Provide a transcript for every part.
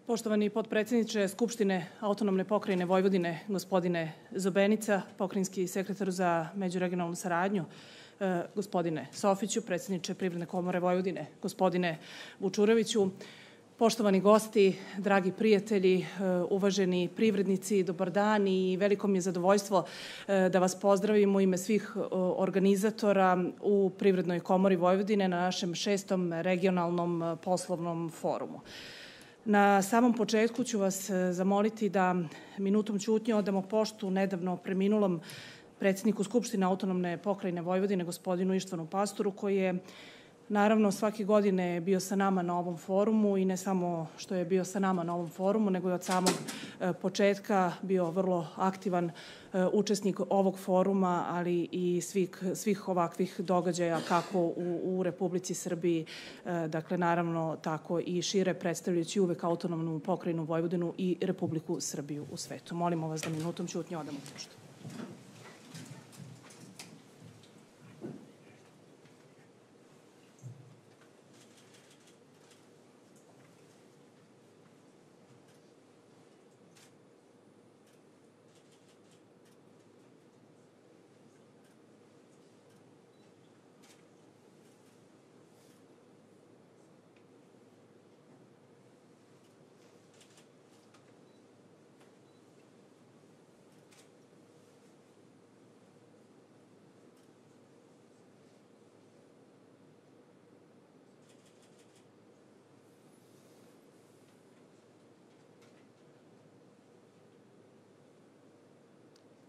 Poštovani potpredsjedniče Skupštine Autonomne pokrajine Vojvodine, gospodine Zobenica, pokrajinski sekretar za međuregionalnu saradnju, gospodine Sofiću, predsjedniče Privredne komore Vojvodine, gospodine Vučuroviću, poštovani gosti, dragi prijatelji, uvaženi privrednici, dobar dan i veliko mi je zadovoljstvo da vas pozdravim u ime svih organizatora u Privrednoj komori Vojvodine na našem 6. regionalnom poslovnom forumu. Na samom početku ću vas zamoliti da minutom ćutnje odamo poštu nedavno preminulom predsjedniku Skupštine Autonomne pokrajine Vojvodine, gospodinu Ištvanu Pastoru, koji je naravno svake godine bio sa nama na ovom forumu i ne samo što je bio sa nama na ovom forumu, nego je od samog početka bio vrlo aktivan učesnik ovog foruma, ali i svih ovakvih događaja kako u Republici Srbiji, dakle naravno tako i šire, predstavljajući uvek Autonomnu pokrajinu Vojvodinu i Republiku Srbiju u svetu. Molimo vas da minutom ćutnje odamo poštu.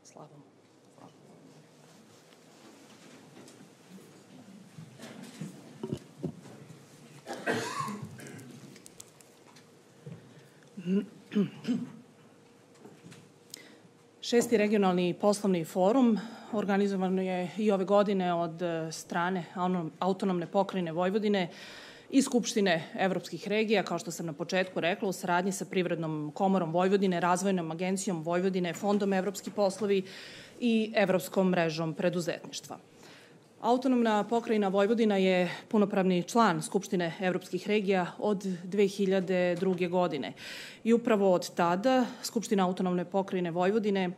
Slavom. Šesti regionalni poslovni forum organizovan je i ove godine od strane Autonomne pokrajine Vojvodine i Skupštine evropskih regija, kao što sam na početku rekla, u saradnji sa Privrednom komorom Vojvodine, Razvojnom agencijom Vojvodine, Fondom Evropski poslovi i Evropskom mrežom preduzetništva. Autonomna pokrajina Vojvodina je punopravni član Skupštine evropskih regija od 2002. godine i upravo od tada Skupština Autonomne pokrajine Vojvodine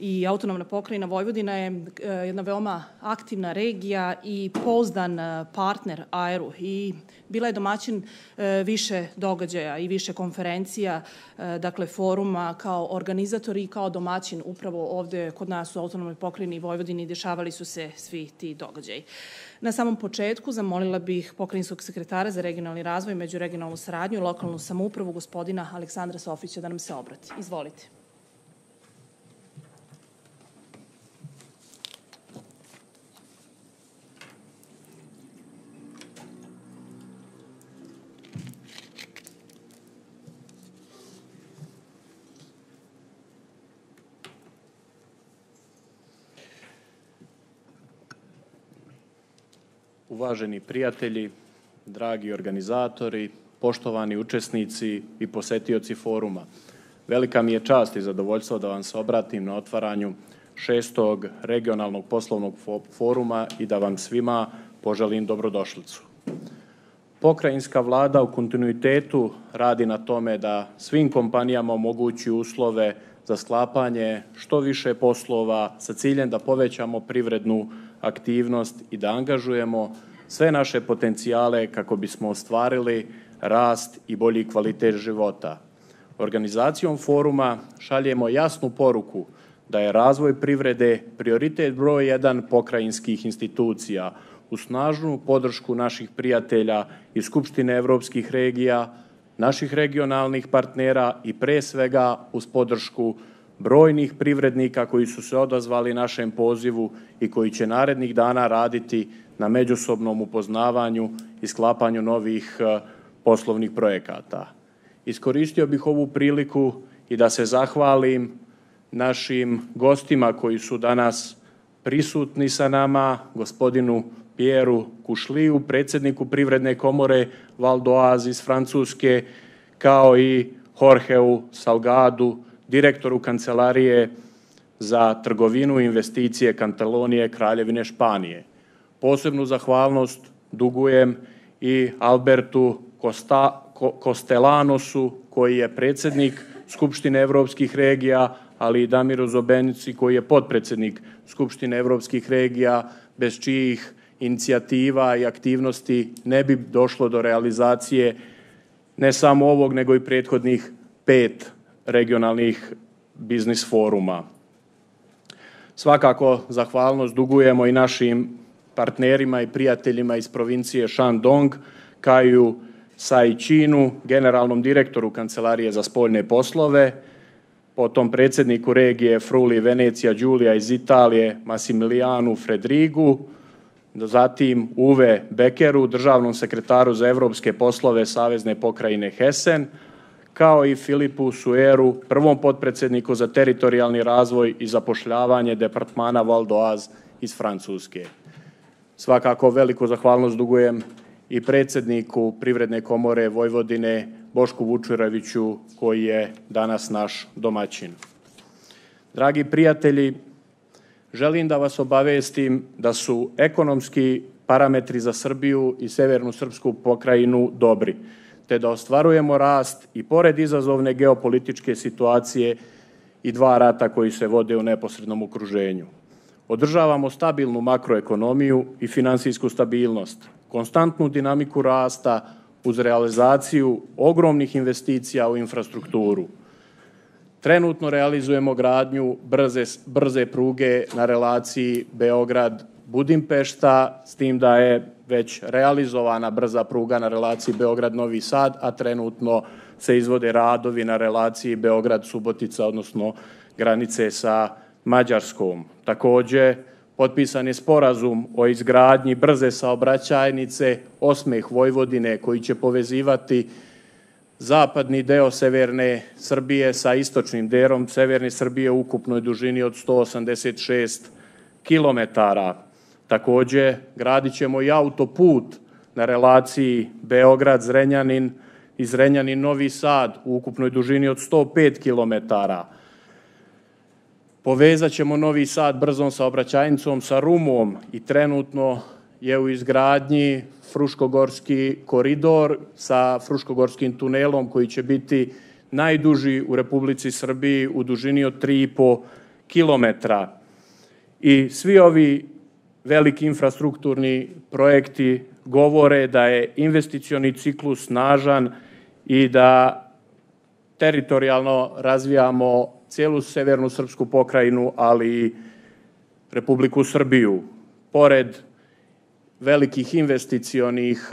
i Autonomna pokrajina Vojvodina je jedna veoma aktivna regija i pouzdan partner AER-u i bila je domaćin više događaja i više konferencija, dakle foruma kao organizator i kao domaćin upravo ovde kod nas u Autonomnoj pokrajini Vojvodini dešavali su se svi ti događaji. Na samom početku zamolila bih pokrajinskog sekretara za regionalni razvoj, međuregionalnu saradnju i lokalnu samoupravu, gospodina Aleksandra Sofića, da nam se obrati. Izvolite. Uvaženi prijatelji, dragi organizatori, poštovani učesnici i posetioci foruma, velika mi je čast i zadovoljstvo da vam se obratim na otvaranju 6. regionalnog poslovnog foruma i da vam svima poželim dobrodošlicu. Pokrajinska vlada u kontinuitetu radi na tome da svim kompanijama omogući uslove za sklapanje što više poslova sa ciljem da povećamo privrednu aktivnost i da angažujemo sve naše potencijale kako bismo ostvarili rast i bolji kvalitet života. Organizacijom foruma šaljemo jasnu poruku da je razvoj privrede prioritet broj 1 pokrajinskih institucija uz snažnu podršku naših prijatelja iz Skupštine evropskih regija, naših regionalnih partnera i pre svega uz podršku brojnih privrednika koji su se odazvali našem pozivu i koji će narednih dana raditi na međusobnom upoznavanju i sklapanju novih poslovnih projekata. Iskoristio bih ovu priliku i da se zahvalim našim gostima koji su danas prisutni sa nama, gospodinu Pieru Kušliju, predsjedniku Privredne komore Val d'Oise iz Francuske, kao i Jorgeu Salgadu, direktoru Kancelarije za trgovinu i investicije Katalonije Kraljevine Španije. Posebnu zahvalnost dugujem i Albertu Kostelanosu, koji je predsjednik Skupštine evropskih regija, ali i Damiru Zobenici, koji je potpredsjednik Skupštine evropskih regija, bez čijih inicijativa i aktivnosti ne bi došlo do realizacije ne samo ovog, nego i prethodnih 5 regionalnih biznis foruma. Svakako zahvalnost dugujemo i našim partnerima i prijateljima iz provincije Shandong, Kaju Saičinu, generalnom direktoru Kancelarije za spoljne poslove, potom predsjedniku regije Fruli Venecija Đulija iz Italije, Massimilianu Fredrigu, zatim Uwe Beckeru, državnom sekretaru za evropske poslove Savezne pokrajine Hessen, kao i Filipu Sueru, prvom potpredsjedniku za teritorijalni razvoj i zapošljavanje departmana Val d'Oise iz Francuske. Svakako veliku zahvalnost dugujem i predsjedniku Privredne komore Vojvodine Bošku Vučureviću, koji je danas naš domaćin. Dragi prijatelji, želim da vas obavestim da su ekonomski parametri za Srbiju i severnu srpsku pokrajinu dobri, te da ostvarujemo rast i pored izazovne geopolitičke situacije i 2 rata koji se vode u neposrednom okruženju. Održavamo stabilnu makroekonomiju i finansijsku stabilnost, konstantnu dinamiku rasta uz realizaciju ogromnih investicija u infrastrukturu. Trenutno realizujemo gradnju brze pruge na relaciji Beograd-Budimpešta, s tim da je već realizovana brza pruga na relaciji Beograd-Novi Sad, a trenutno se izvode radovi na relaciji Beograd-Subotica, odnosno granice sa Mađarskom. Također, potpisan je sporazum o izgradnji brze saobraćajnice Osmeh Vojvodine, koji će povezivati zapadni deo severne Srbije sa istočnim delom severne Srbije u ukupnoj dužini od 186 kilometara. Također, gradit ćemo i autoput na relaciji Beograd-Zrenjanin i Zrenjanin-Novi Sad u ukupnoj dužini od 105 kilometara. Povezat ćemo Novi Sad brzom saobraćajnicom sa Rumom i trenutno je u izgradnji Fruškogorski koridor sa Fruškogorskim tunelom, koji će biti najduži u Republici Srbiji u dužini od 3,5 kilometra. I svi ovi veliki infrastrukturni projekti govore da je investicioni ciklus snažan i da teritorijalno razvijamo cijelu severnu srpsku pokrajinu, ali i Republiku Srbiju. Pored velikih investicionih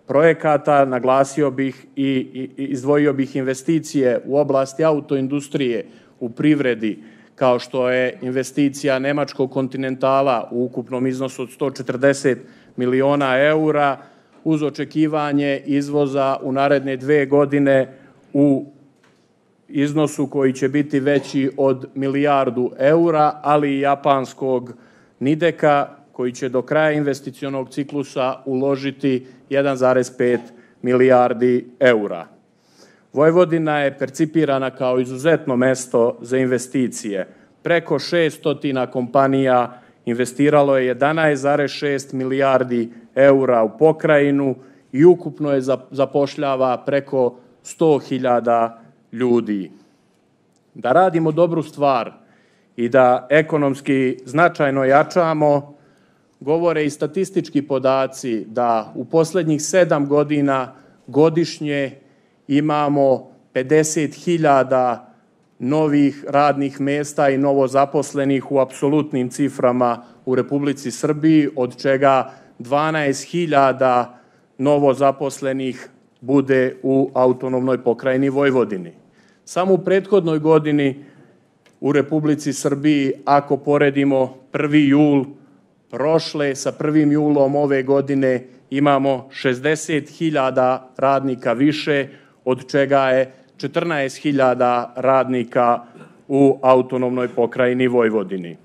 projekata naglasio bih i izdvojio bih investicije u oblasti autoindustrije, u privredi, kao što je investicija Nemačkog kontinentala u ukupnom iznosu od 140 miliona eura, uz očekivanje izvoza u naredne 2 godine u iznosu koji će biti veći od 1 milijardu eura, ali i japanskog Nideka, koji će do kraja investicionog ciklusa uložiti 1,5 milijardi eura. Vojvodina je percipirana kao izuzetno mesto za investicije. Preko 600 kompanija investiralo je 11,6 milijardi eura u pokrajinu i ukupno je zapošljava preko 100.000 ljudi. Da radimo dobru stvar i da ekonomski značajno jačamo, govore i statistički podaci da u posljednjih 7 godina godišnje imamo 50.000 novih radnih mjesta i novozaposlenih u apsolutnim ciframa u Republici Srbiji, od čega 12.000 novozaposlenih bude u autonomnoj pokrajini Vojvodini. Samo u prethodnoj godini u Republici Srbiji, ako poredimo 1. jul prošle sa 1. julom ove godine, imamo 60.000 radnika više, od čega je 14.000 radnika u autonomnoj pokrajini Vojvodini.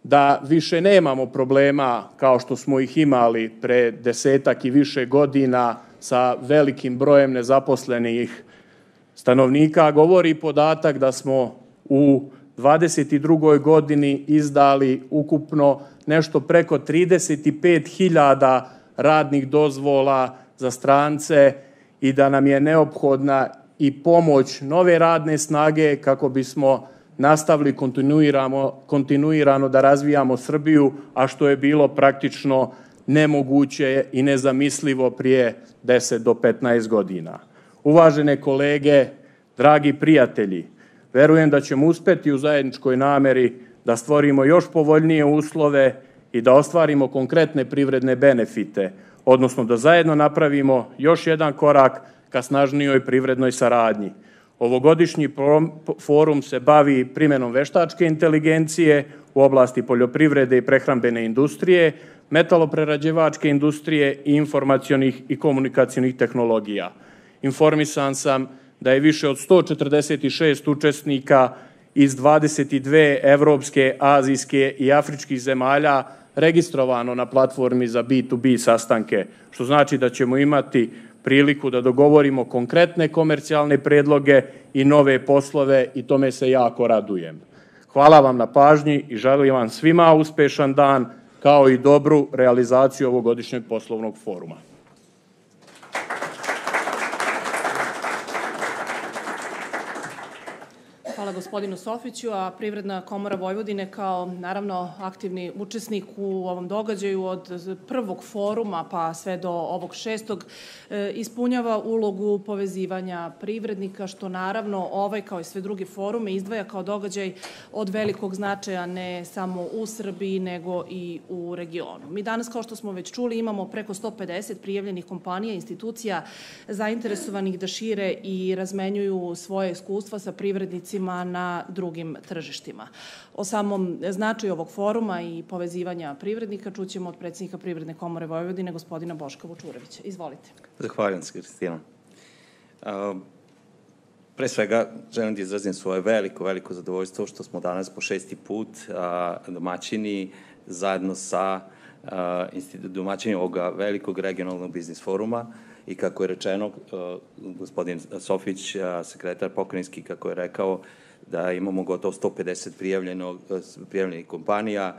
Da više nemamo problema kao što smo ih imali pre 10 i više godina sa velikim brojem nezaposlenih stanovnika, govori podatak da smo u 22. godini izdali ukupno nešto preko 35.000 radnih dozvola za strance i da nam je neophodna i pomoć nove radne snage kako bismo nastavili kontinuirano da razvijamo Srbiju, a što je bilo praktično nemoguće i nezamislivo prije 10 do 15 godina. Uvažene kolege, dragi prijatelji, verujem da ćemo uspeti u zajedničkoj nameri da stvorimo još povoljnije uslove i da ostvarimo konkretne privredne benefite, odnosno da zajedno napravimo još jedan korak ka snažnijoj privrednoj saradnji. Ovogodišnji forum se bavi primenom veštačke inteligencije u oblasti poljoprivrede i prehrambene industrije, metaloprerađivačke industrije i informacionih i komunikacionih tehnologija. Informisan sam da je više od 146 učesnika iz 22 evropske, azijske i afričkih zemalja registrovano na platformi za B2B sastanke, što znači da ćemo imati priliku da dogovorimo konkretne komercijalne predloge i nove poslove i tome se jako radujem. Hvala vam na pažnji i želim vam svima uspešan dan kao i dobru realizaciju ovogodišnjeg poslovnog foruma. Hvala gospodinu Sofiću, a Privredna komora Vojvodine kao naravno aktivni učesnik u ovom događaju od prvog foruma pa sve do ovog 6. ispunjava ulogu povezivanja privrednika, što naravno ovaj kao i sve drugi forume izdvaja kao događaj od velikog značaja ne samo u Srbiji nego i u regionu. Mi danas, kao što smo već čuli, imamo preko 150 prijavljenih kompanija i institucija zainteresovanih da šire i razmenjuju svoje iskustva sa privrednicima na drugim tržištima. O samom značaju ovog foruma i povezivanja privrednika čućemo od predsjednika Privredne komore Vojvodine, gospodina Boška Vučurevića. Izvolite. Zahvaljujem se, Kristina. Pre svega, želim da izrazim svoje veliko zadovoljstvo što smo danas po 6. put domaćini zajedno sa domaćini ovoga velikog regionalnog biznis foruma i kako je rečeno, gospodin Sofić, sekretar pokrajinski, kako je rekao, da imamo gotovo 150 prijavljenih kompanija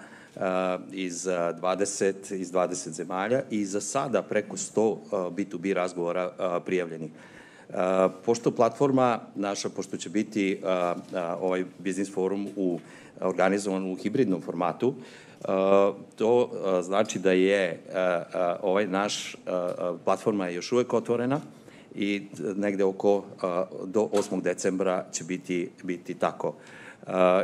iz 20 zemalja i za sada preko 100 B2B razgovora prijavljenih. Pošto platforma naša, pošto će biti ovaj biznis forum organizovan u hibridnom formatu, to znači da je ovaj naš platforma je još uvek otvorena i negde do 8. decembra će biti tako.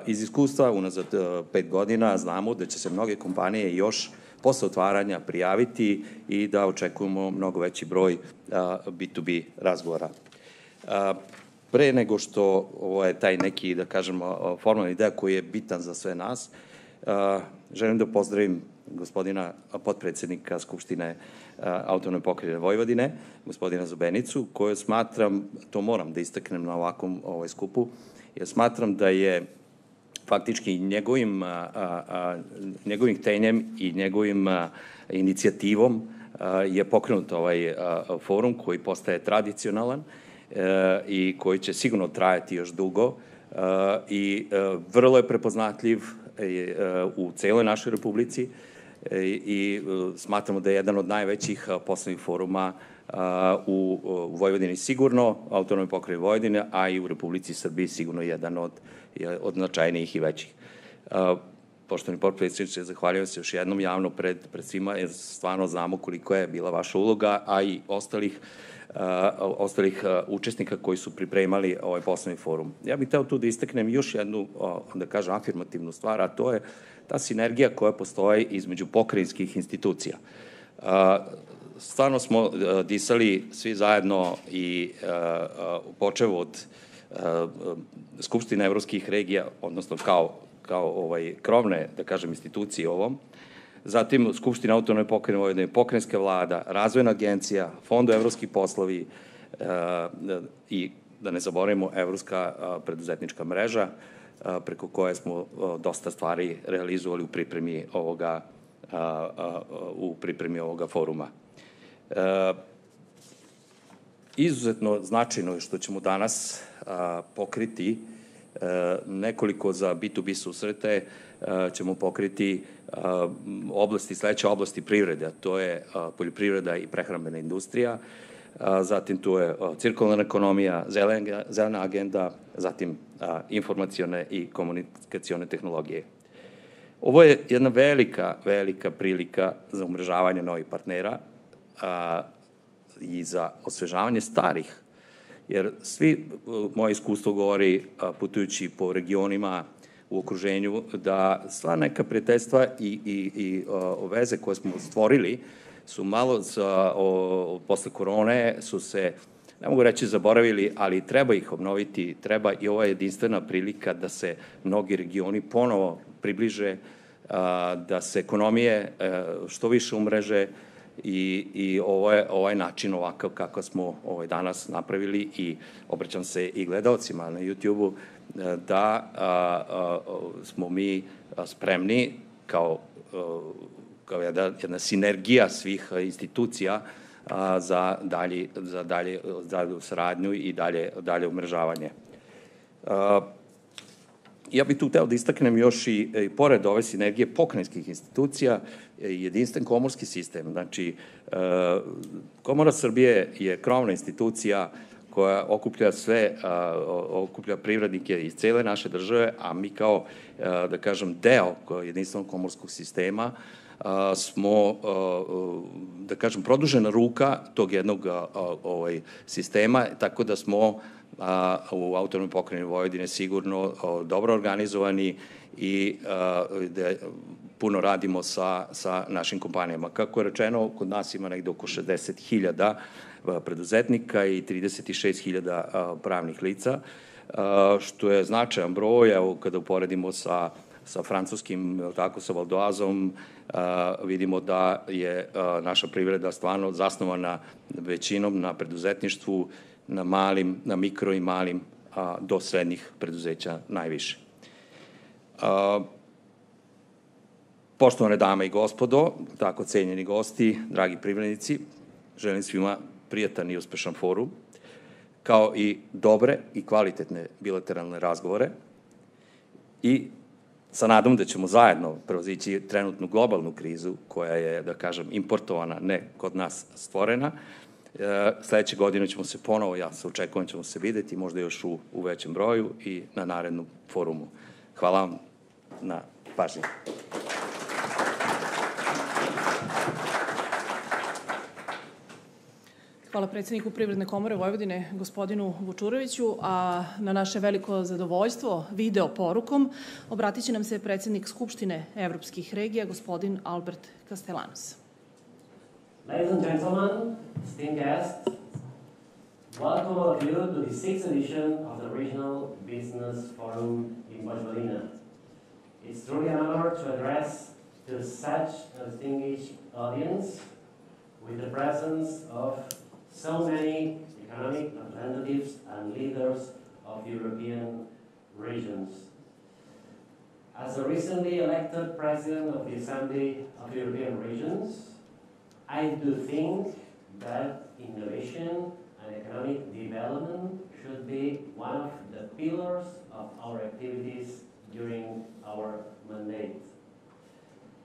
Iz iskustva unazad 5 godina znamo da će se mnoge kompanije još posle otvaranja prijaviti i da očekujemo mnogo veći broj B2B razgovora. Pre nego što ovo je taj neki, da kažemo, formalni deo koji je bitan za sve nas, želim da pozdravim gospodina potpredsednika Skupštine Autonomne pokrajine Vojvodine, gospodina Zobenicu, koju smatram, to moram da istaknem na ovakvom skupu, jer smatram da je faktički njegovim htenjem i njegovim inicijativom je pokrenut ovaj forum koji postaje tradicionalan i koji će sigurno trajati još dugo i vrlo je prepoznatljiv u celoj našoj Republici i smatramo da je jedan od najvećih poslovnih foruma u Vojvodini sigurno, Autonomnoj pokrajini Vojvodine, a i u Republici Srbiji sigurno jedan od značajnijih i većih. Poštovani potpredsjedniče, zahvaljujem se još jednom javno pred svima, jer stvarno znamo koliko je bila vaša uloga, a i ostalih učesnika koji su pripremali ovaj poslovni forum. Ja bih hteo tu da istaknem još jednu, da kažem, afirmativnu stvar, a to je ta sinergija koja postoji između pokrajinskih institucija. Stvarno smo disali svi zajedno i počev od Skupštine evropskih regija, odnosno kao krovne, da kažem, institucije ovom, zatim Skupština Autonomne pokrajine Vojvodine, pokrajinska vlada, razvojna agencija, Fond evropskih poslovi i, da ne zaboravimo, Evropska preduzetnička mreža, preko koje smo dosta stvari realizovali u pripremi ovoga foruma. Izuzetno značajno je što ćemo danas pokriti nekoliko za B2B susrete, ćemo pokriti sledeće oblasti privrede, a to je poljoprivreda i prehrambena industrija, zatim tu je cirkularna ekonomija, zelena agenda, zatim informacione i komunikacione tehnologije. Ovo je jedna velika prilika za umrežavanje novih partnera i za osvežavanje starih, jer svi moje iskustvo govori, putujući po regionima u okruženju, da sva neka prijateljstva i veze koje smo stvorili su malo posle korone su se, ne mogu reći zaboravili, ali treba ih obnoviti, treba i ova jedinstvena prilika da se mnogi regioni ponovo približe, da se ekonomije što više umreže i ovaj način ovakav kako smo danas napravili i obraćam se i gledalcima na YouTube-u da smo mi spremni kao jedna sinergija svih institucija za dalju saradnju i dalje umrežavanje. Ja bih tu hteo da istaknem još i pored ove sinergije pokrajinskih institucija, jedinstven komorski sistem. Znači, Komora Srbije je krovna institucija koja okuplja privrednike iz cele naše države, a mi kao, da kažem, deo jedinstvenog komorskog sistema smo, da kažem, produžena ruka tog jednog sistema, tako da smo u autonomnoj pokrajini Vojvodine sigurno dobro organizovani i da puno radimo sa našim kompanijama. Kako je rečeno, kod nas ima negde oko 60.000 preduzetnika i 36.000 pravnih lica, što je značajan broj. Evo, kada uporedimo sa francuskim, tako sa Valdoazom, vidimo da je naša privreda stvarno zasnovana većinom na preduzetništvu, na mikro i malim do srednjih preduzeća najviše. Poštovane dame i gospodo, tako cenjeni gosti, dragi privrednici, želim svima prijatan i uspešan forum, kao i dobre i kvalitetne bilateralne razgovore i sa nadom da ćemo zajedno prevazići trenutnu globalnu krizu koja je, da kažem, importovana, ne kod nas stvorena. Sledeće godine ćemo se ponovo, ja se očekujem, ćemo se videti, možda još u većem broju i na narednom forumu. Hvala vam na pažnji. Hvala predsjedniku Privredne komore Vojvodine, gospodinu Vučuroviću, a na naše veliko zadovoljstvo video porukom obratit će nam se predsjednik Skupštine evropskih regija, gospodin Albert Castellanos. Ladies and gentlemen, esteemed guests, welcome all of you to the 6th edition of the Regional Business Forum in Vojvodina. It's truly an honor to address to such a distinguished audience with the presence of so many economic representatives and leaders of European regions. As a recently elected president of the Assembly of European Regions, I do think that innovation and economic development should be one of the pillars of our activities during our mandate.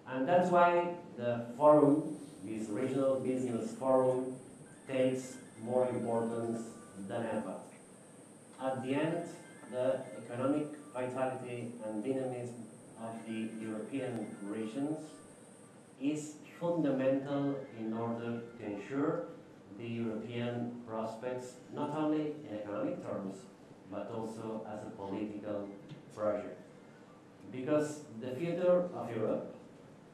And that's why the forum, this Regional Business Forum, takes more importance than ever. At the end, the economic vitality and dynamism of the European regions is fundamental in order to ensure the European prospects, not only in economic terms, but also as a political project. Because the future of Europe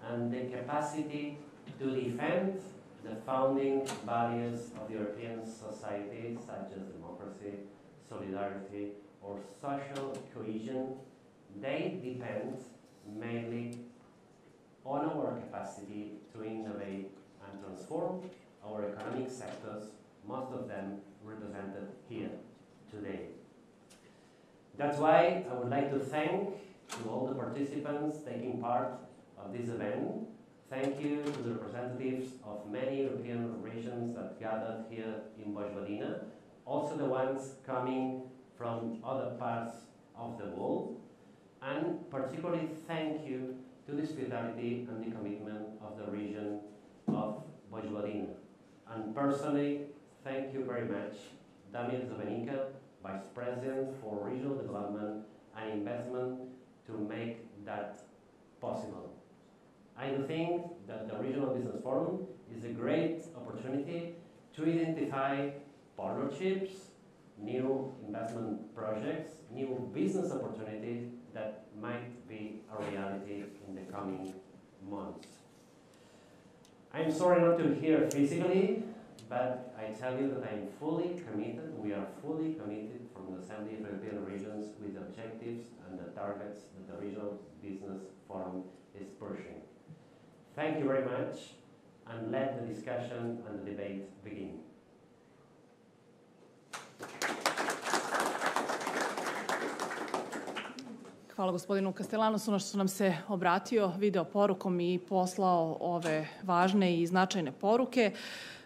and the capacity to defend the founding values of European society, such as democracy, solidarity, or social cohesion, they depend mainly on our capacity to innovate and transform our economic sectors, most of them represented here today. That's why I would like to thank to all the participants taking part of this event. Thank you to the representatives of many European regions that gathered here in Vojvodina, also the ones coming from other parts of the world, and particularly thank you to the hospitality and the commitment of the region of Vojvodina. And personally, thank you very much, Damir Zobenica, Vice President for Regional Development and Investment, to make that possible. I do think that the Regional Business Forum is a great opportunity to identify partnerships, new investment projects, new business opportunities that might be a reality in the coming months. I'm sorry not to be here physically, but I tell you that I'm fully committed, we are fully committed from the Assembly of European Regions with the objectives and the targets that the Regional Business Forum is pursuing. Thank you very much, and let the discussion and the debate begin. Hvala gospodinu Castellanosu na što nam se obratio video porukom i poslao ove važne i značajne poruke.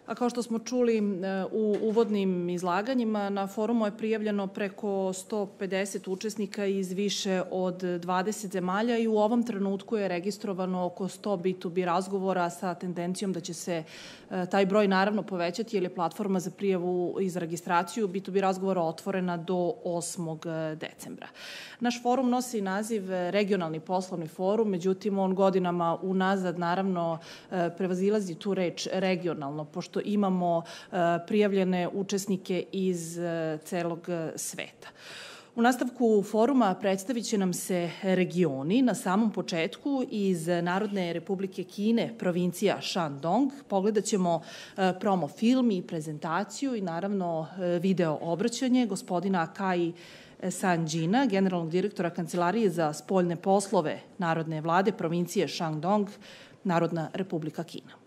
A kao što smo čuli u uvodnim izlaganjima, na forumu je prijavljeno preko 150 učesnika iz više od 20 zemalja i u ovom trenutku je registrovano oko 100 B2B razgovora sa tendencijom da će se taj broj naravno povećati jer je platforma za prijavu i za registraciju B2B razgovora otvorena do 8. decembra. Naš forum nosi naziv Regionalni poslovni forum, međutim on godinama unazad naravno prevazilazi tu reč regionalno, pošto imamo prijavljene učesnike iz celog sveta. U nastavku foruma predstavit će nam se regioni. Na samom početku iz Narodne Republike Kine, provincija Shandong. Pogledat ćemo promo film i prezentaciju i naravno video obraćanje gospodina Kai Sanjina, generalnog direktora Kancelarije za spoljne poslove Narodne vlade provincije Shandong, Narodna Republika Kina.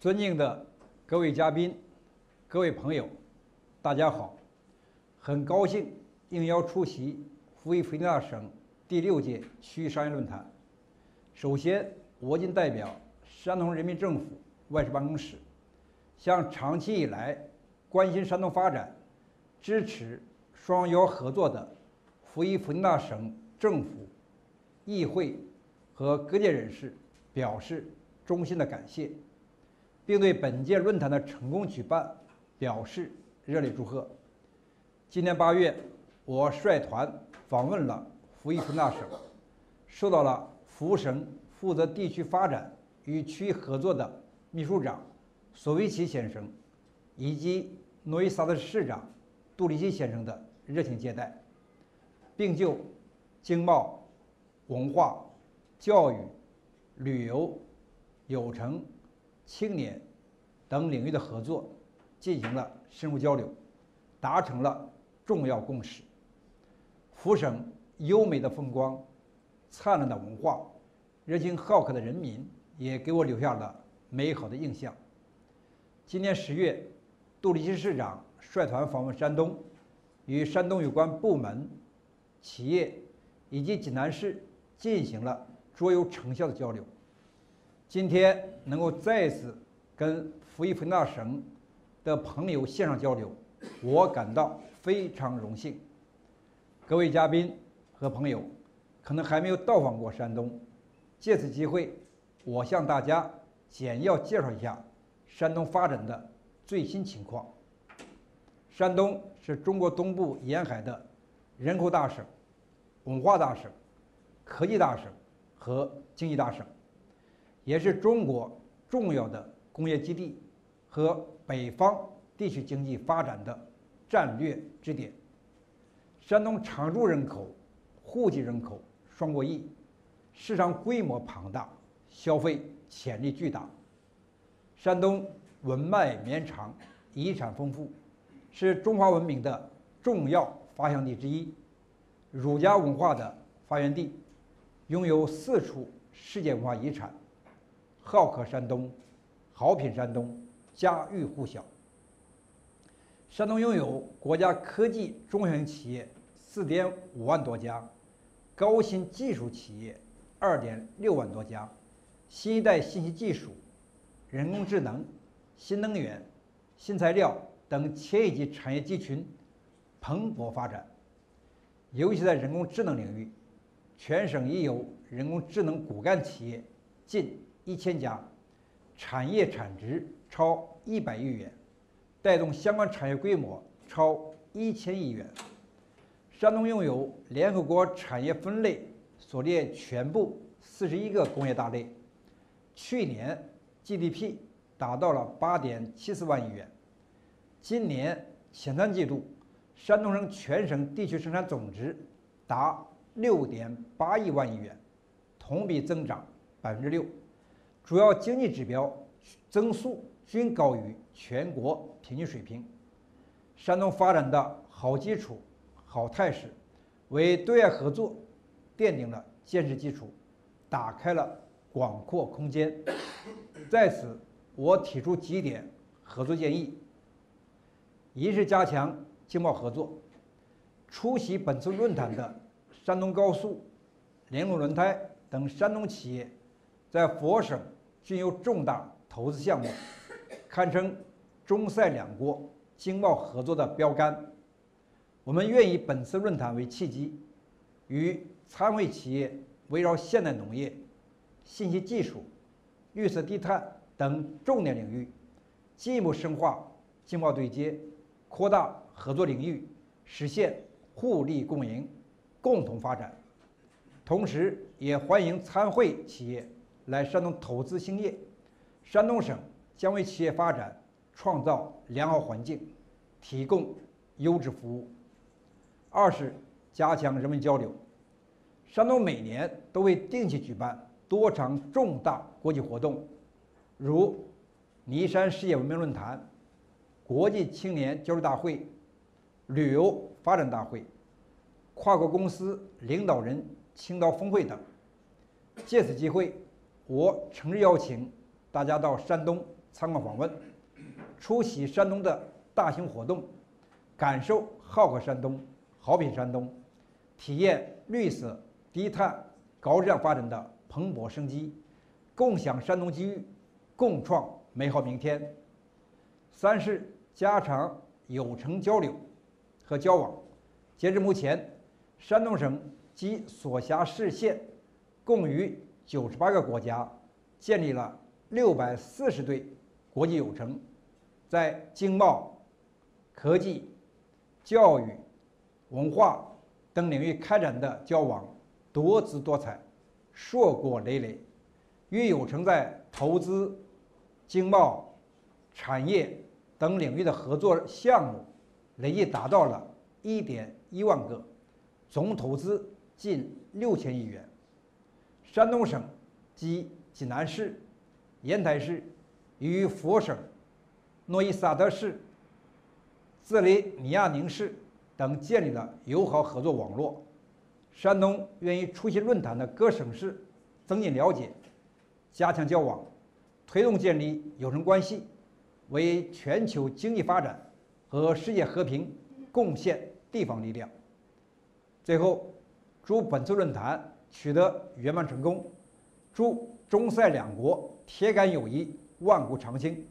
尊敬的各位嘉宾、各位朋友，大家好！很高兴应邀出席福伊弗吉尼亚省第6届区域商业论坛。首先，我谨代表山东人民政府外事办公室，向长期以来关心山东发展、支持双遥合作的福伊弗吉尼亚省政府、议会和各界人士表示衷心的感谢，并对本届论坛的成功举办表示热烈祝贺。今年8月，我率团访问了福伊弗吉尼亚省，受到了福省负责地区发展与区域合作的秘书长索维奇先生以及诺伊萨德市长杜里奇先生的热情接待，并就经贸、文化、教育、旅游、有成、青年等领域的合作进行了深入交流，达成了重要共识。福省优美的风光、灿烂的文化、热情好客的人民也给我留下了美好的印象。今年10月，杜里奇市长率团访问山东，与山东有关部门、企业以及济南市进行了卓有成效的交流。今天能够再次跟福伊弗吉尼亚省的朋友线上交流，我感到非常荣幸。各位嘉宾和朋友可能还没有到访过山东，借此机会，我向大家简要介绍一下山东发展的最新情况。山东是中国东部沿海的人口大省、文化大省、科技大省和经济大省，也是中国重要的工业基地和北方地区经济发展的战略支点。山东常住人口、户籍人口双过亿，市场规模庞大，消费潜力巨大。山东文脉绵长，遗产丰富，是中华文明的重要发祥地之一，儒家文化的发源地，拥有4处世界文化遗产。好客山东，好品山东，家喻户晓。山东拥有国家科技中小型企业4.5万多家，高新技术企业2.6万多家，新一代信息技术、人工智能、新能源、新材料等千亿级产业集群蓬勃发展。尤其在人工智能领域，全省已有人工智能骨干企业近1000家，产业产值超100亿元，带动相关产业规模超1000亿元。山东拥有联合国产业分类所列全部41个工业大类，去年 GDP 达到了8.74万亿元。今年前3季度，山东省全省地区生产总值达6.8亿万亿元，同比增长6%，主要经济指标增速均高于全国平均水平。山东发展的好基础、好态势，为对外合作奠定了坚实基础，打开了广阔空间。在此，我提出几点合作建议：一是加强经贸合作。出席本次论坛的山东高速、联络轮胎等山东企业，在佛省均有重大投资项目，堪称中塞两国经贸合作的标杆。我们愿以本次论坛为契机，与参会企业围绕现代农业、信息技术、绿色低碳等重点领域，进一步深化经贸对接，扩大合作领域，实现互利共赢，共同发展。同时，也欢迎参会企业来山东投资兴业，山东省将为企业发展创造良好环境，提供优质服务。二是加强人文交流。山东每年都会定期举办多场重大国际活动，如尼山世界文明论坛、国际青年交流大会、旅游发展大会、跨国公司领导人青岛峰会等。借此机会，我诚挚邀请大家到山东参观访问，出席山东的大型活动，感受好客山东、好品山东，体验绿色、低碳、高质量发展的蓬勃生机，共享山东机遇，共创美好明天。三是加强有城交流和交往。截至目前，山东省及所辖市县共于98个国家建立了640对国际友城，在经贸、科技、教育、文化等领域开展的交往多姿多彩，硕果累累，与友城在投资、经贸、产业等领域的合作项目累计达到了1.1万个，总投资近6000亿元。山东省及济南市、烟台市与佛省、诺伊萨德市、兹雷米亚宁市等建立了友好合作网络。山东愿意出席论坛的各省市增进了解，加强交往，推动建立友城关系，为全球经济发展和世界和平贡献地方力量。最后，祝本次论坛取得圆满成功，祝中塞两国铁杆友谊万古长青。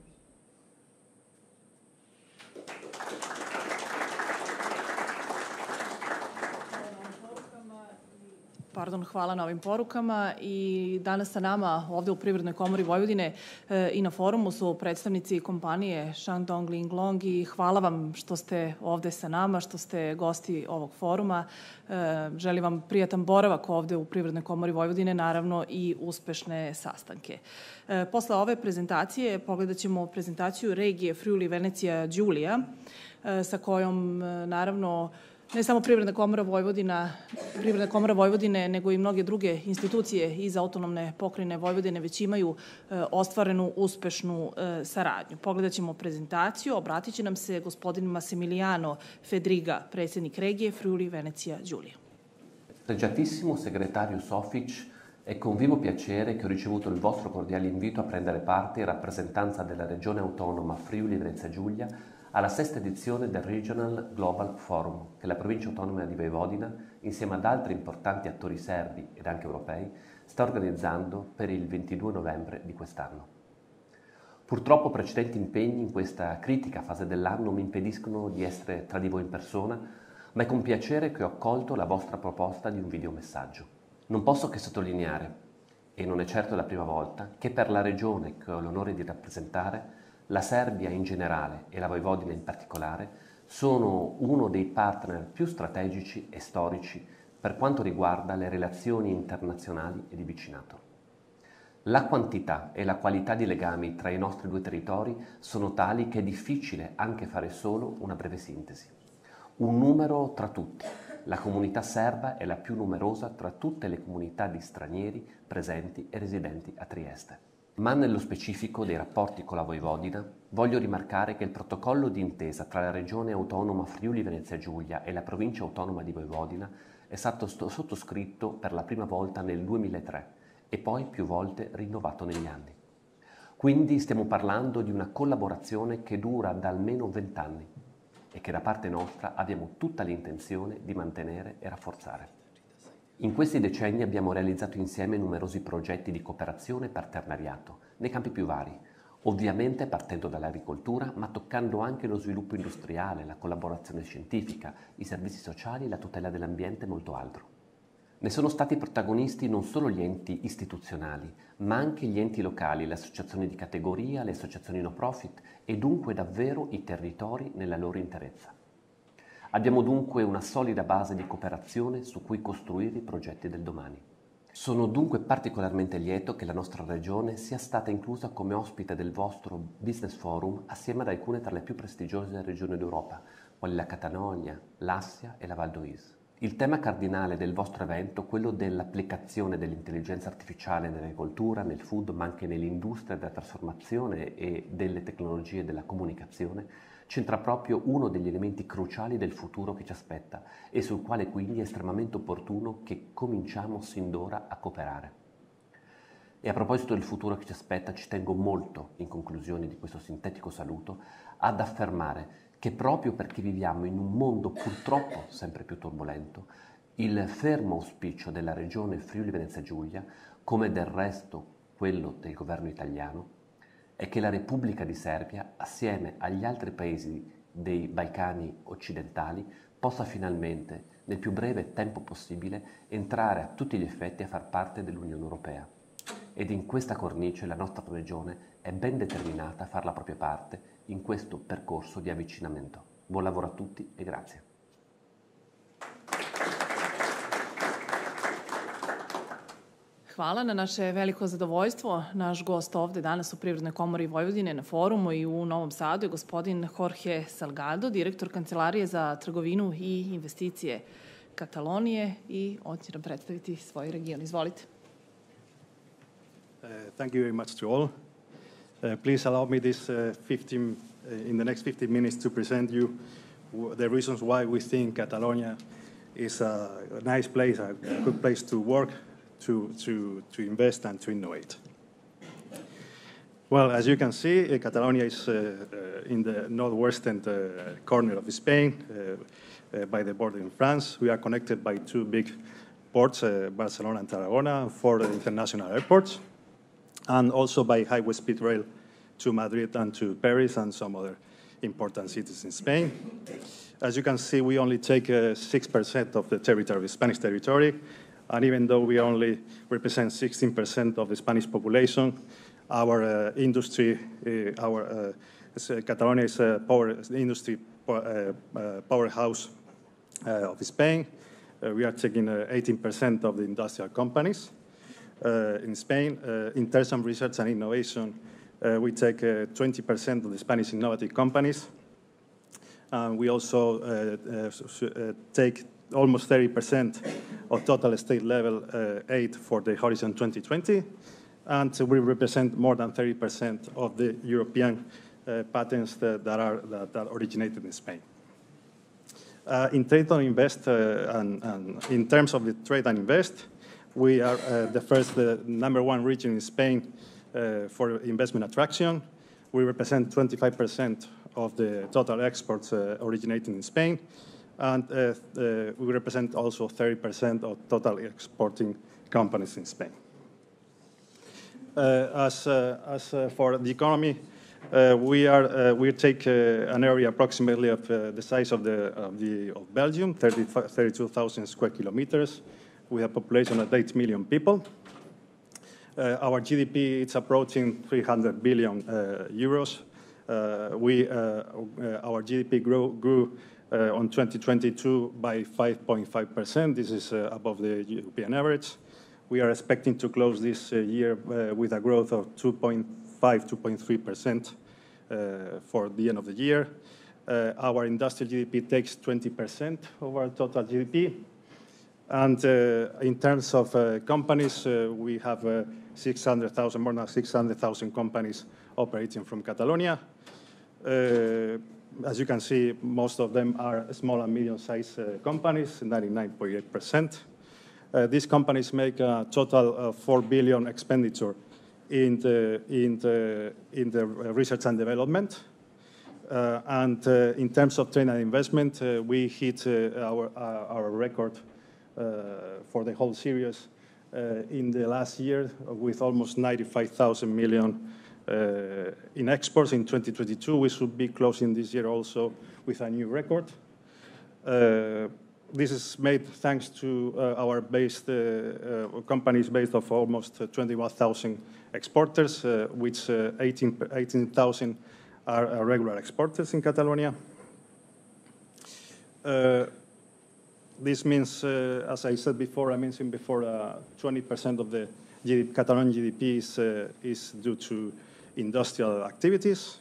Hvala na ovim porukama. I danas sa nama ovde u Privrednoj komori Vojvodine i na forumu su predstavnici kompanije Shandong Linglong i hvala vam što ste ovde sa nama, što ste gosti ovog foruma. Želim vam prijatan boravak ovde u Privrednoj komori Vojvodine, naravno i uspešne sastanke. Posle ove prezentacije pogledat ćemo prezentaciju regije Friuli Venecija Giulia, sa kojom naravno ne samo Privredna komora Vojvodine, nego i mnoge druge institucije iz autonomne pokrajine Vojvodine već imaju ostvarenu uspešnu saradnju. Pogledat ćemo prezentaciju, obratit će nam se gospodin Massimiliano Fedriga, predsjednik regije Friuli Venecija Giulia. Pregiatissimo segretario Sofic, è con vivo piacere che ho ricevuto il vostro cordiale invito a prendere parte in rappresentanza della regione autonoma Friuli Venezia Giulia alla sesta edizione del Regional Global Forum che la provincia autonoma di Vojvodina, insieme ad altri importanti attori serbi ed anche europei, sta organizzando per il 22 novembre di quest'anno. Purtroppo precedenti impegni in questa critica fase dell'anno mi impediscono di essere tra di voi in persona, ma è con piacere che ho accolto la vostra proposta di un videomessaggio. Non posso che sottolineare, e non è certo la prima volta, che per la regione che ho l'onore di rappresentare la Serbia in generale e la Vojvodina in particolare sono uno dei partner più strategici e storici per quanto riguarda le relazioni internazionali e di vicinato. La quantità e la qualità di legami tra i nostri due territori sono tali che è difficile anche fare solo una breve sintesi. Un numero tra tutti. La comunità serba è la più numerosa tra tutte le comunità di stranieri presenti e residenti a Trieste. Ma nello specifico dei rapporti con la Vojvodina, voglio rimarcare che il protocollo di intesa tra la regione autonoma Friuli Venezia Giulia e la provincia autonoma di Vojvodina è stato sottoscritto per la prima volta nel 2003 e poi più volte rinnovato negli anni. Quindi stiamo parlando di una collaborazione che dura da almeno 20 anni e che da parte nostra abbiamo tutta l'intenzione di mantenere e rafforzare. In questi decenni abbiamo realizzato insieme numerosi progetti di cooperazione e partenariato, nei campi più vari, ovviamente partendo dall'agricoltura, ma toccando anche lo sviluppo industriale, la collaborazione scientifica, i servizi sociali, la tutela dell'ambiente e molto altro. Ne sono stati protagonisti non solo gli enti istituzionali, ma anche gli enti locali, le associazioni di categoria, le associazioni no profit e dunque davvero i territori nella loro interezza. Abbiamo dunque una solida base di cooperazione su cui costruire i progetti del domani. Sono dunque particolarmente lieto che la nostra regione sia stata inclusa come ospite del vostro Business Forum assieme ad alcune tra le più prestigiose regioni d'Europa, quali la Catania, l'Assia e la Val d'Oise. Il tema cardinale del vostro evento, quello dell'applicazione dell'intelligenza artificiale nell'agricoltura, nel food, ma anche nell'industria della trasformazione e delle tecnologie della comunicazione, c'entra proprio uno degli elementi cruciali del futuro che ci aspetta e sul quale quindi è estremamente opportuno che cominciamo sin d'ora a cooperare. E a proposito del futuro che ci aspetta, ci tengo molto, in conclusione di questo sintetico saluto, ad affermare che proprio perché viviamo in un mondo purtroppo sempre più turbolento, il fermo auspicio della regione Friuli Venezia Giulia, come del resto quello del governo italiano, è che la Repubblica di Serbia, assieme agli altri paesi dei Balcani occidentali, possa finalmente, nel più breve tempo possibile, entrare a tutti gli effetti a far parte dell'Unione Europea. Ed in questa cornice la nostra regione è ben determinata a fare la propria parte in questo percorso di avvicinamento. Buon lavoro a tutti e grazie. Hvala na naše veliko zadovoljstvo. Naš gost ovde danas u Privrednoj komori Vojvodine na forumu i u Novom Sadu je gospodin Jorge Salgado, direktor Kancelarije za trgovinu i investicije Katalonije i on će nam predstaviti svoj region. Izvolite. Thank you very much to all. Please allow me this in the next 15 minutes to present you the reasons why we think Catalonia is a nice place, a good place to work, to invest and to innovate. Well, as you can see, Catalonia is in the northwestern corner of Spain, by the border in France. We are connected by two big ports, Barcelona and Tarragona, 4 international airports, and also by highway speed rail to Madrid and to Paris and some other important cities in Spain. As you can see, we only take 6% of the territory, the Spanish territory, and even though we only represent 16% of the Spanish population, our industry, Catalonia is a industry powerhouse of Spain. We are taking 18% of the industrial companies in Spain. In terms of research and innovation, we take 20% of the Spanish innovative companies. We also take almost 30% of total state-level aid for the Horizon 2020, and we represent more than 30% of the European patents that originated in Spain. In Trade and Invest, and in terms of the Trade and Invest, we are the number one region in Spain for investment attraction. We represent 25% of the total exports originating in Spain, and we represent also 30% of total exporting companies in Spain. As for the economy, we take an area approximately of the size of Belgium, 32,000 square kilometers. We have a population of 8 million people. Our GDP is approaching 300 billion euros. Our GDP grew on 2022 by 5.5%. This is above the European average. We are expecting to close this year with a growth of 2.3% for the end of the year. Our industrial GDP takes 20% of our total GDP. And in terms of companies, we have more than 600,000 companies operating from Catalonia. As you can see, most of them are small and medium-sized companies, 99.8%. These companies make a total of 4 billion expenditure in the research and development. And in terms of trade and investment, we hit our record for the whole series in the last year with almost 95,000 million in exports in 2022. We should be closing this year also with a new record. This is made thanks to our companies based of almost 21,000 exporters, which 18,000 are regular exporters in Catalonia. This means, as I said before, 20% of the Catalan GDP is due to industrial activities.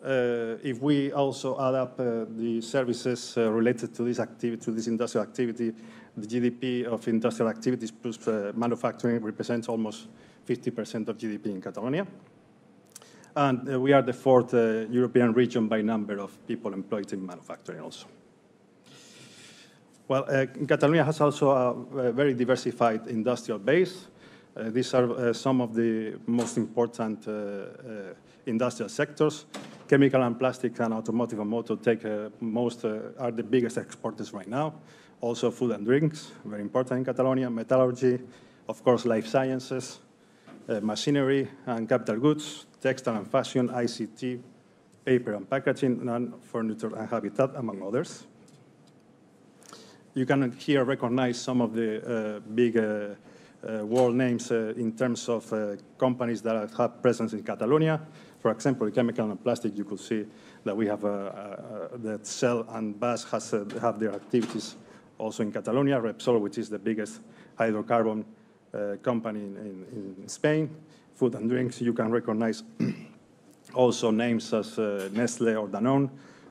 If we also add up the services related to this activity, to this industrial activity, the GDP of industrial activities plus manufacturing represents almost 50% of GDP in Catalonia. And we are the 4th European region by number of people employed in manufacturing also. Well, Catalonia has also a very diversified industrial base. These are some of the most important industrial sectors. Chemical and plastic and automotive and motor are the biggest exporters right now. Also food and drinks, very important in Catalonia. Metallurgy, of course, life sciences, machinery and capital goods, textile and fashion, ICT, paper and packaging, and furniture and habitat, among others. You can here recognize some of the big world names in terms of companies that have presence in Catalonia. For example, chemical and plastic, you could see that we have that Shell and BAS have their activities also in Catalonia. Repsol, which is the biggest hydrocarbon company in Spain. Food and drinks, you can recognize also names as Nestle or Danone,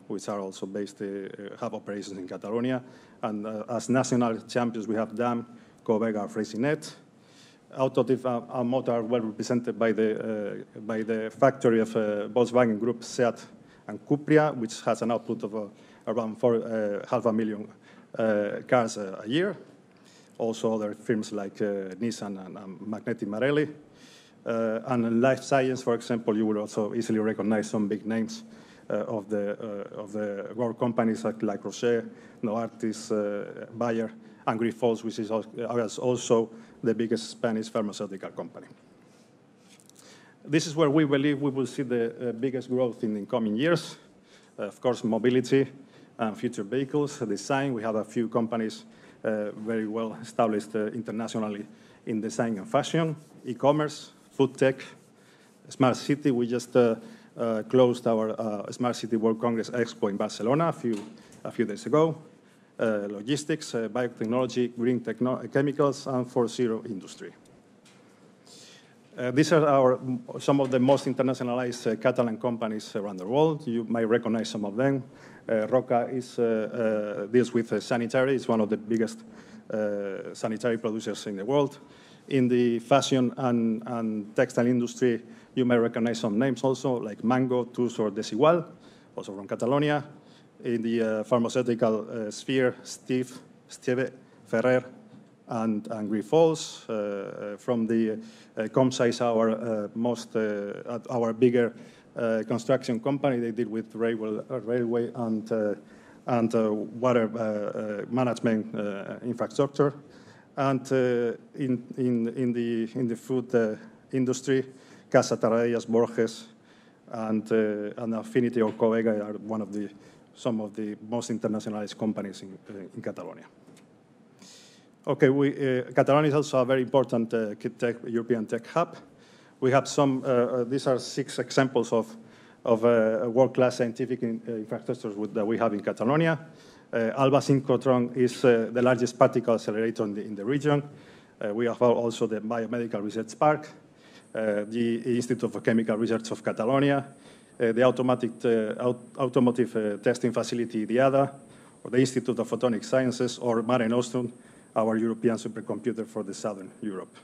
which are also based, have operations in Catalonia. And as national champions, we have DAM, Covega, Freyssinet. Automotive and motor are well represented by the factory of Volkswagen Group, SEAT and Cupria, which has an output of around 500,000 cars a year. Also other firms like Nissan and Magneti Marelli. And in life science, for example, you will also easily recognize some big names of the world companies like Roche, Novartis, Bayer, and Grifols, which is also the biggest Spanish pharmaceutical company. This is where we believe we will see the biggest growth in the coming years. Of course, mobility and future vehicles, design. We have a few companies very well established internationally in design and fashion, e-commerce, food tech, smart city. We just closed our Smart City World Congress Expo in Barcelona a few days ago. Logistics, biotechnology, green chemicals, and 4.0 industry. These are some of the most internationalized Catalan companies around the world. You might recognize some of them. Roca deals with sanitary. It's one of the biggest sanitary producers in the world. In the fashion and textile industry, you may recognize some names also, like Mango, Tus, or Desigual, also from Catalonia. In the pharmaceutical sphere, Steve, Ferrer, and Grifols. From the Comsize, our bigger construction company, they deal with railway and water management infrastructure. And in the food industry, Casa Tarradellas, Borges, and Affinity or Covega are some of the most internationalized companies in Catalonia. Okay, Catalonia is also a very important European tech hub. We have these are 6 examples of world-class scientific infrastructures that we have in Catalonia. Alba Synchrotron is the largest particle accelerator in the region. We have also the Biomedical Research Park, the Institute of Chemical Research of Catalonia, the automotive testing facility, DIADA, or the Institute of Photonic Sciences, or Mare Nostrum, our European supercomputer for the Southern Europe.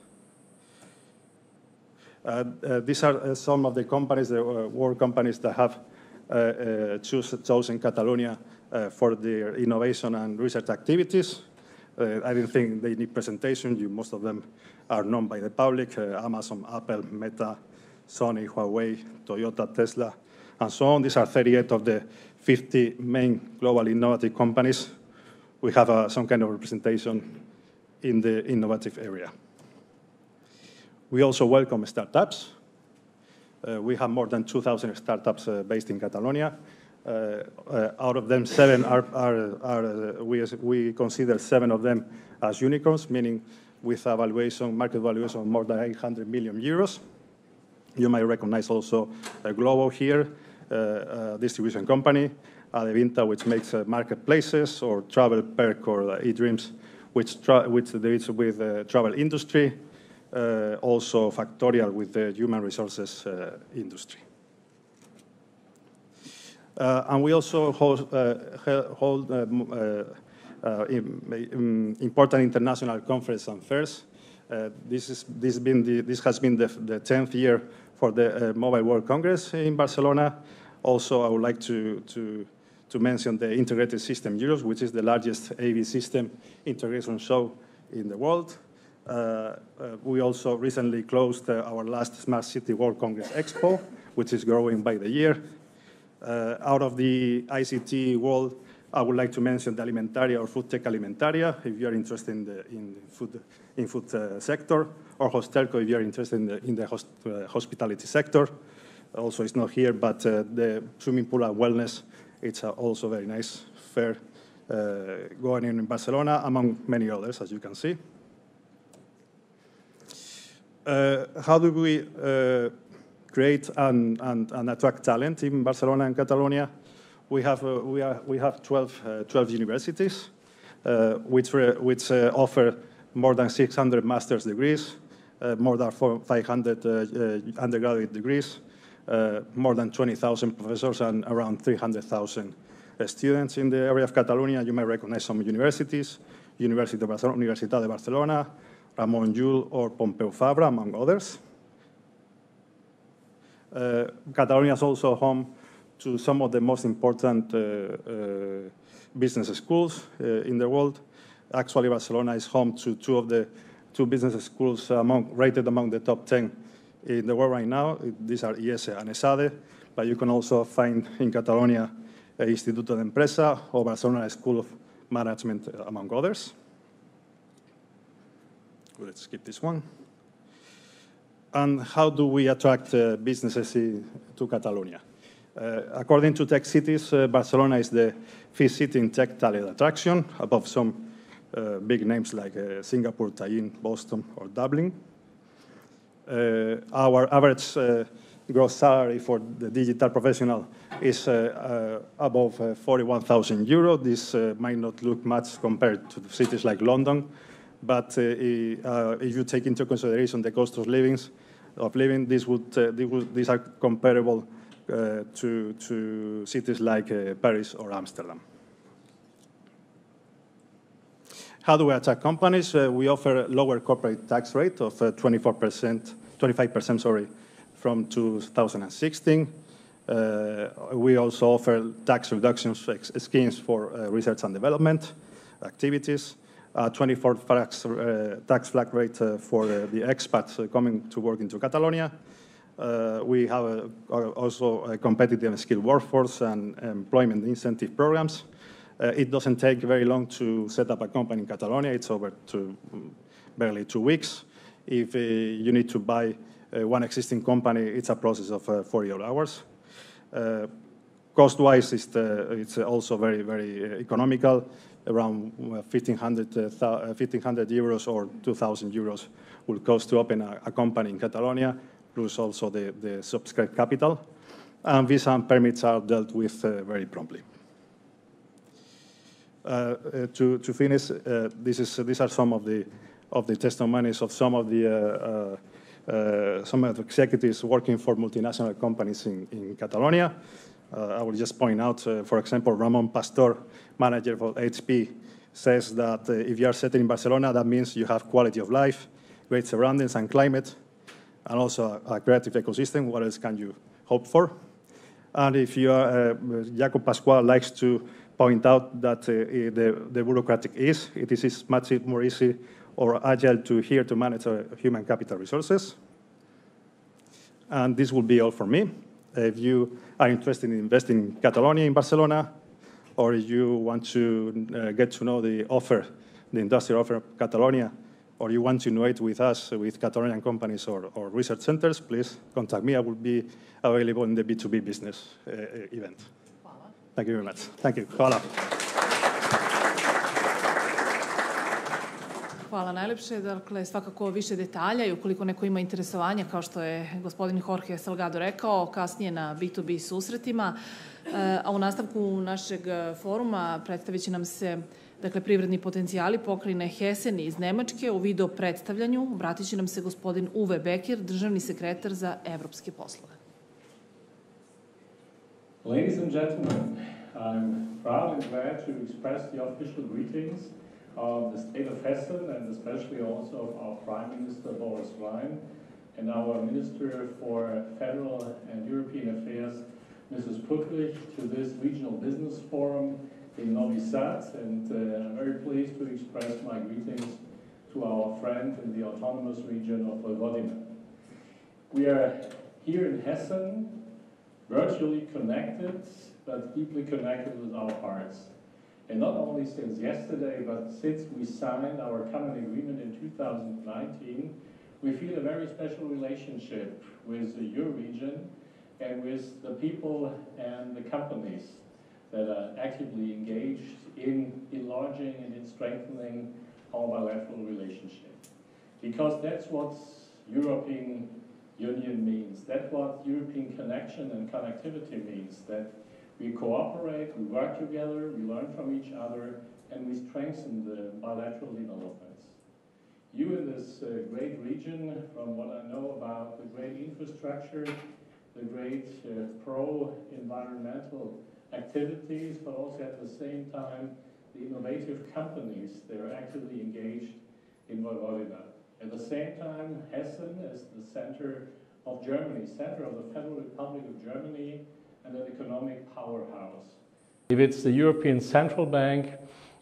These are some of the companies, the world companies that have chosen Catalonia for their innovation and research activities. I didn't think they need presentation. Most of them are known by the public: Amazon, Apple, Meta, Sony, Huawei, Toyota, Tesla, and so on. These are 38 of the 50 main global innovative companies. We have some kind of representation in the innovative area. We also welcome startups. We have more than 2,000 startups based in Catalonia. Out of them, 7 we consider 7 of them as unicorns, meaning with a market valuation of more than 800 million euros. You might recognize also Glovo here, a distribution company, Adevinta, which makes marketplaces, or Travel Perk or eDreams, which deals with the travel industry, also Factorial with the human resources industry. And we also hold important international conferences and fairs. This has been the 10th year for the Mobile World Congress in Barcelona. Also, I would like to mention the Integrated System Europe, which is the largest AV system integration show in the world. We also recently closed our last Smart City World Congress Expo, which is growing by the year. Out of the ICT world, I would like to mention the Alimentaria or Food Tech Alimentaria, if you are interested in the food sector, or Hostelco, if you are interested in the hospitality sector. Also, it's not here, but the swimming pool and wellness, it's also very nice fair going in Barcelona, among many others, as you can see. How do we create and attract talent in Barcelona and Catalonia? We have 12 universities, which offer more than 600 master's degrees, more than 500 undergraduate degrees, more than 20,000 professors, and around 300,000 students in the area of Catalonia. You may recognize some universities: Universitat de Barcelona, Ramon Llull, or Pompeu Fabra, among others. Catalonia is also home to some of the most important business schools in the world. Actually, Barcelona is home to two business schools rated among the top 10 in the world right now. These are IESE and ESADE, but you can also find in Catalonia Instituto de Empresa or Barcelona School of Management, among others. Let's skip this one. And how do we attract businesses to Catalonia? According to Tech Cities, Barcelona is the fifth city in tech talent attraction, above some big names like Singapore, Tallinn, Boston, or Dublin. Our average gross salary for the digital professional is above 41,000 euros. This might not look much compared to cities like London, but if you take into consideration the cost of living, these are comparable to cities like Paris or Amsterdam. How do we attract companies? We offer lower corporate tax rate of 25%, sorry, from 2016. We also offer tax reduction schemes for research and development activities. 24 tax flat rate for the expats coming to work into Catalonia. We have also a competitive skilled workforce and employment incentive programs. It doesn't take very long to set up a company in Catalonia. It's over barely 2 weeks. If you need to buy one existing company, it's a process of 48 hours. Cost-wise, it's also very, very economical. Around 1,500 euros or 2,000 euros will cost to open a company in Catalonia, plus also the subscribed capital. And visa and permits are dealt with very promptly. To finish, these are some of the testimonies of some of the executives working for multinational companies in Catalonia. I will just point out, for example, Ramon Pastor, manager for HP, says that if you are settled in Barcelona, that means you have quality of life, great surroundings and climate, and also a creative ecosystem. What else can you hope for? And if you are, Jacob Pascual likes to point out that the bureaucratic it is much more easy or agile to manage human capital resources. And this will be all for me. If you are interested in investing in Catalonia, in Barcelona, or if you want to get to know the industrial offer of Catalonia, or you want to innovate with us, with Catalonian companies or research centers, please contact me. I will be available in the B2B business event. Thank you very much. Thank you. Hvala. Hvala najlepše. Dakle, svakako više detalja i ukoliko neko ima interesovanja, kao što je gospodin Jorge Salgado rekao, kasnije na B2B susretima. A u nastavku našeg foruma predstavit će nam se privredni potencijali pokrajine Hessen iz Nemačke. U video predstavljanju obratit će nam se gospodin Uwe Becker, državni sekretar za evropske poslove. Ladies and gentlemen, I'm proud and glad to express the official greetings of the state of Hessen and especially also of our Prime Minister Boris Rhein and our Minister for Federal and European Affairs, Mrs. Pucklich, to this regional business forum in Novi Sad, and I'm very pleased to express my greetings to our friend in the autonomous region of Vojvodina. We are here in Hessen, virtually connected, but deeply connected with our hearts. And not only since yesterday, but since we signed our common agreement in 2019, we feel a very special relationship with your region and with the people and the companies that are actively engaged in enlarging and in strengthening our bilateral relationship. Because that's what European Union means. That's what European connection and connectivity means, that we cooperate, we work together, we learn from each other, and we strengthen the bilateral developments. You in this great region, from what I know about the great infrastructure, the great pro-environmental activities, but also at the same time, the innovative companies that are actively engaged in Vojvodina. At the same time, Hessen is the center of Germany, center of the Federal Republic of Germany, and an economic powerhouse. If it's the European Central Bank,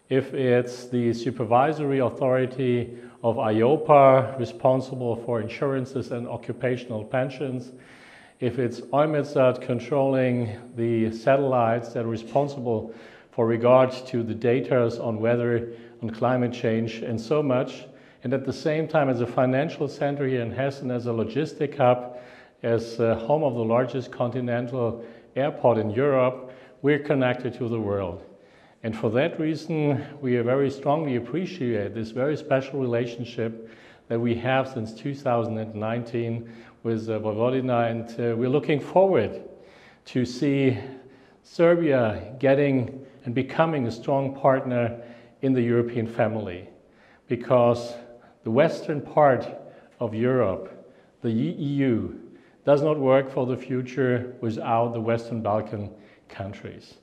if it's the supervisory authority of EIOPA, responsible for insurances and occupational pensions, if it's EUMETSAT controlling the satellites that are responsible for regards to the data on weather, on climate change, and so much, and at the same time as a financial center here in Hessen, as a logistic hub, as home of the largest continental airport in Europe, we're connected to the world. And for that reason, we very strongly appreciate this very special relationship that we have since 2019 with Vojvodina, and we're looking forward to see Serbia getting and becoming a strong partner in the European family, because the western part of Europe, the EU, does not work for the future without the Western Balkan countries.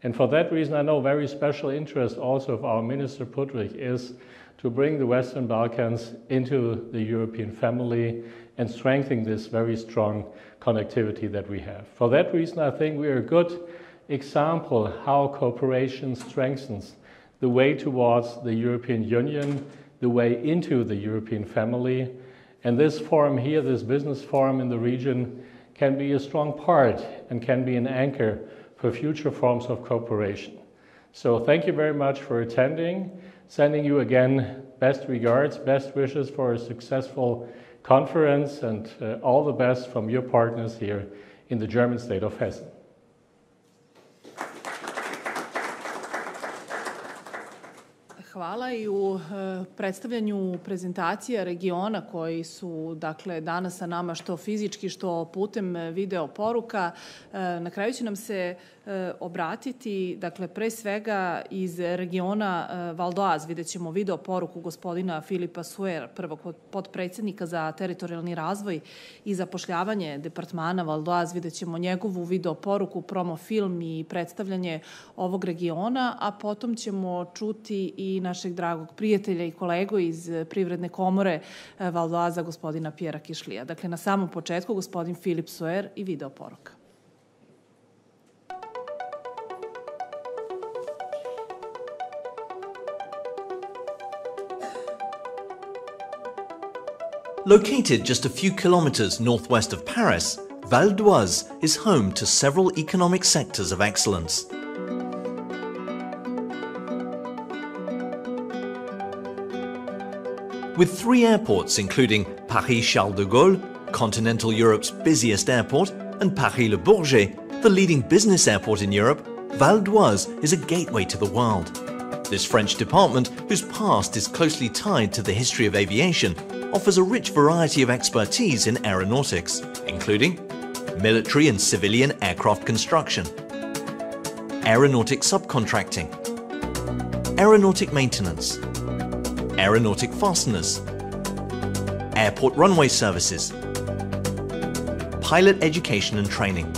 And for that reason, I know very special interest also of our Minister Pudrich is to bring the Western Balkans into the European family and strengthen this very strong connectivity that we have. For that reason, I think we are a good example how cooperation strengthens the way towards the European Union, the way into the European family. And this forum here, this business forum in the region, can be a strong part and can be an anchor for future forms of cooperation. So thank you very much for attending. Sending you again best regards, best wishes for a successful conference, and all the best from your partners here in the German state of Hessen. Hvala i u predstavljanju prezentacija regiona koji su dakle danas sa nama što fizički, što putem video poruka. Na kraju će nam se obratiti, dakle, pre svega iz regiona Val d'Oise. Vidjet ćemo video poruku gospodina Filipa Suer, prvog potpredsjednika za teritorijalni razvoj i zapošljavanje departmana Val d'Oise. Vidjet ćemo njegovu video poruku, promo film i predstavljanje ovog regiona, a potom ćemo čuti i našeg dragog prijatelja i kolegu iz Privredne komore Val d'Oise, gospodina Pjera Kišlija. Dakle, na samom početku gospodin Filip Suer i video poruka. Located just a few kilometers northwest of Paris, Val d'Oise is home to several economic sectors of excellence. With 3 airports including Paris-Charles de Gaulle, continental Europe's busiest airport, and Paris-Le Bourget, the leading business airport in Europe, Val d'Oise is a gateway to the world. This French department, whose past is closely tied to the history of aviation, offers a rich variety of expertise in aeronautics, including military and civilian aircraft construction, aeronautic subcontracting, aeronautic maintenance, aeronautic fasteners, airport runway services, pilot education and training.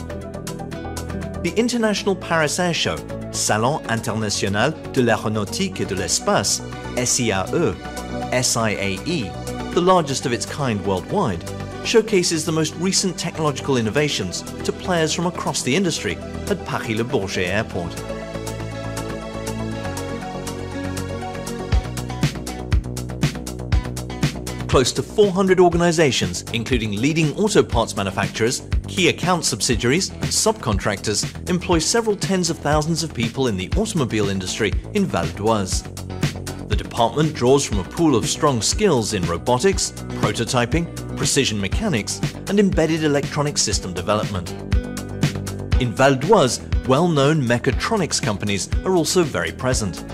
The International Paris Air Show, Salon International de l'Aéronautique et de l'Espace, SIAE, SIAE, the largest of its kind worldwide, showcases the most recent technological innovations to players from across the industry at Paris-Le Bourget Airport. close to 400 organizations, including leading auto parts manufacturers, key account subsidiaries, and subcontractors, employ several tens of thousands of people in the automobile industry in Val d'Oise. The department draws from a pool of strong skills in robotics, prototyping, precision mechanics, and embedded electronic system development. In Val d'Oise, well-known mechatronics companies are also very present.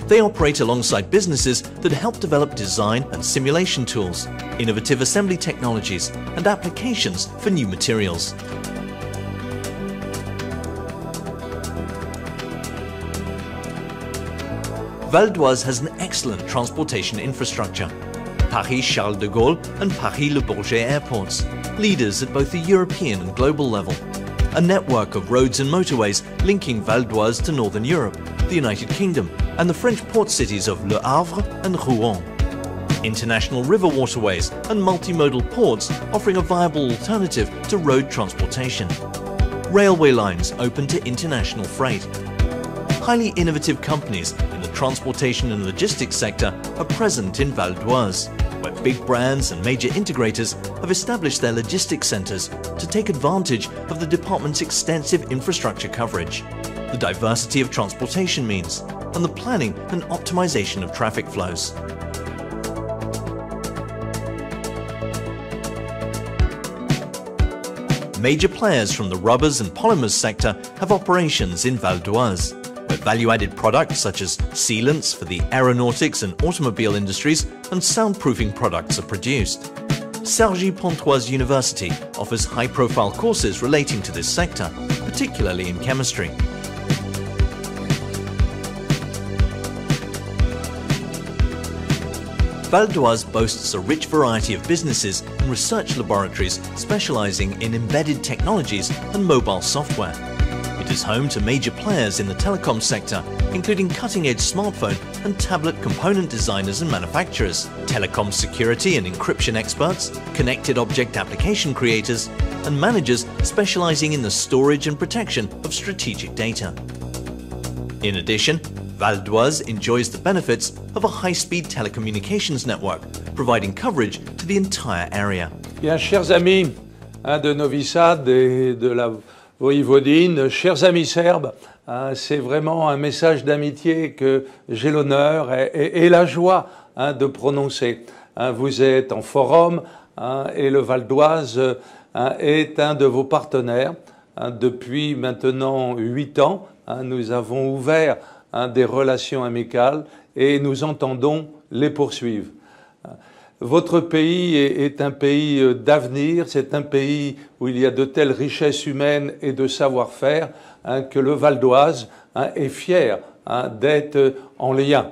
They operate alongside businesses that help develop design and simulation tools, innovative assembly technologies, and applications for new materials. Val d'Oise has an excellent transportation infrastructure. Paris-Charles de Gaulle and Paris-Le Bourget airports, leaders at both the European and global level. A network of roads and motorways linking Val d'Oise to Northern Europe, the United Kingdom, and the French port cities of Le Havre and Rouen. International river waterways and multimodal ports offering a viable alternative to road transportation. Railway lines open to international freight. Highly innovative companies in the transportation and logistics sector are present in Val d'Oise, where big brands and major integrators have established their logistics centers to take advantage of the department's extensive infrastructure coverage, the diversity of transportation means, and the planning and optimization of traffic flows. Major players from the rubbers and polymers sector have operations in Val d'Oise, where value-added products such as sealants for the aeronautics and automobile industries and soundproofing products are produced. Cergy-Pontoise University offers high-profile courses relating to this sector, particularly in chemistry. Val d'Oise boasts a rich variety of businesses and research laboratories specializing in embedded technologies and mobile software. It is home to major players in the telecom sector, including cutting-edge smartphone and tablet component designers and manufacturers, telecom security and encryption experts, connected object application creators, and managers specializing in the storage and protection of strategic data. In addition, Val d'Oise enjoys the benefits of a high-speed telecommunications network, providing coverage to the entire area. Bien, chers amis de Novi Sad et de la Voïvodine, chers amis serbes, c'est vraiment un message d'amitié que j'ai l'honneur et la joie de prononcer. Vous êtes en forum et le Val d'Oise est un de vos partenaires. Depuis maintenant 8 ans, nous avons ouvert des relations amicales et nous entendons les poursuivre. Votre pays est un pays d'avenir, c'est un pays où il y a de telles richesses humaines et de savoir-faire que le Val d'Oise est fier d'être en lien.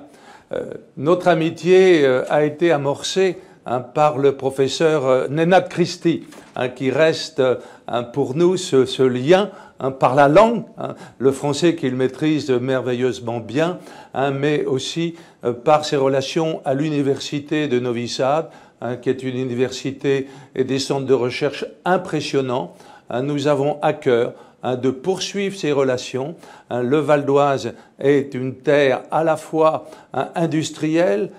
Notre amitié a été amorcée par le professeur Nenad Christie, qui reste pour nous ce lien par la langue, le français qu'il maîtrise merveilleusement bien, mais aussi par ses relations à l'université de Novi Sad, qui est une université et des centres de recherche impressionnants. Nous avons à cœur de poursuivre ces relations. Le Val d'Oise est une terre à la fois industrielle,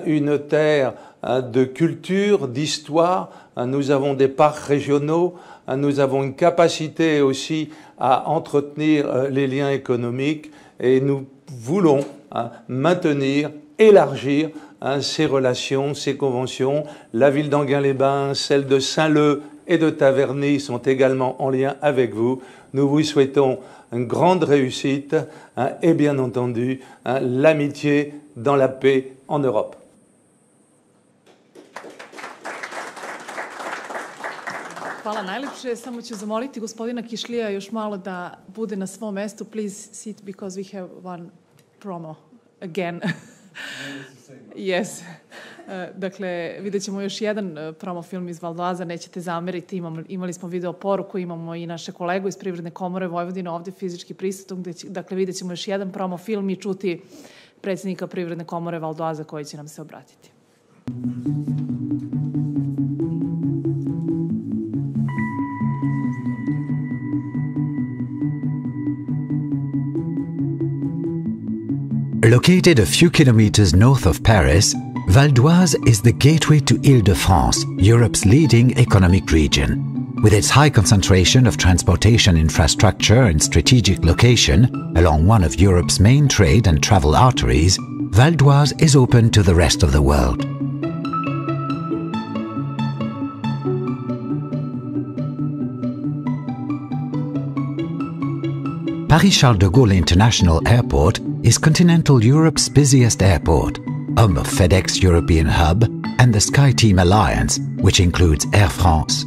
une terre de culture, d'histoire. Nous avons des parcs régionaux, nous avons une capacité aussi à entretenir les liens économiques et nous voulons maintenir, élargir ces relations, ces conventions. La ville d'Enghien-les-Bains, celle de Saint-Leu et de Taverny sont également en lien avec vous. Nous vous souhaitons une grande réussite et bien entendu l'amitié dans la paix en Europe. Hvala najlepše. Samo ću zamoliti gospodina Kišlija još malo da bude na svom mestu. Please sit because we have one promo again. Yes. Dakle, vidjet ćemo još jedan promo film iz Val d'Oise, nećete zameriti, imali smo video poruku, imamo i naše kolegu iz Privredne komore Vojvodine ovdje fizički prisutnog, dakle vidjet ćemo još jedan promo film i čuti predsjednika Privredne komore Val d'Oise koji će nam se obratiti. Located a few kilometers north of Paris, Val d'Oise is the gateway to Île-de-France, Europe's leading economic region. With its high concentration of transportation infrastructure and strategic location along one of Europe's main trade and travel arteries, Val d'Oise is open to the rest of the world. Paris-Charles de Gaulle International Airport is continental Europe's busiest airport, home of FedEx European Hub and the SkyTeam Alliance, which includes Air France.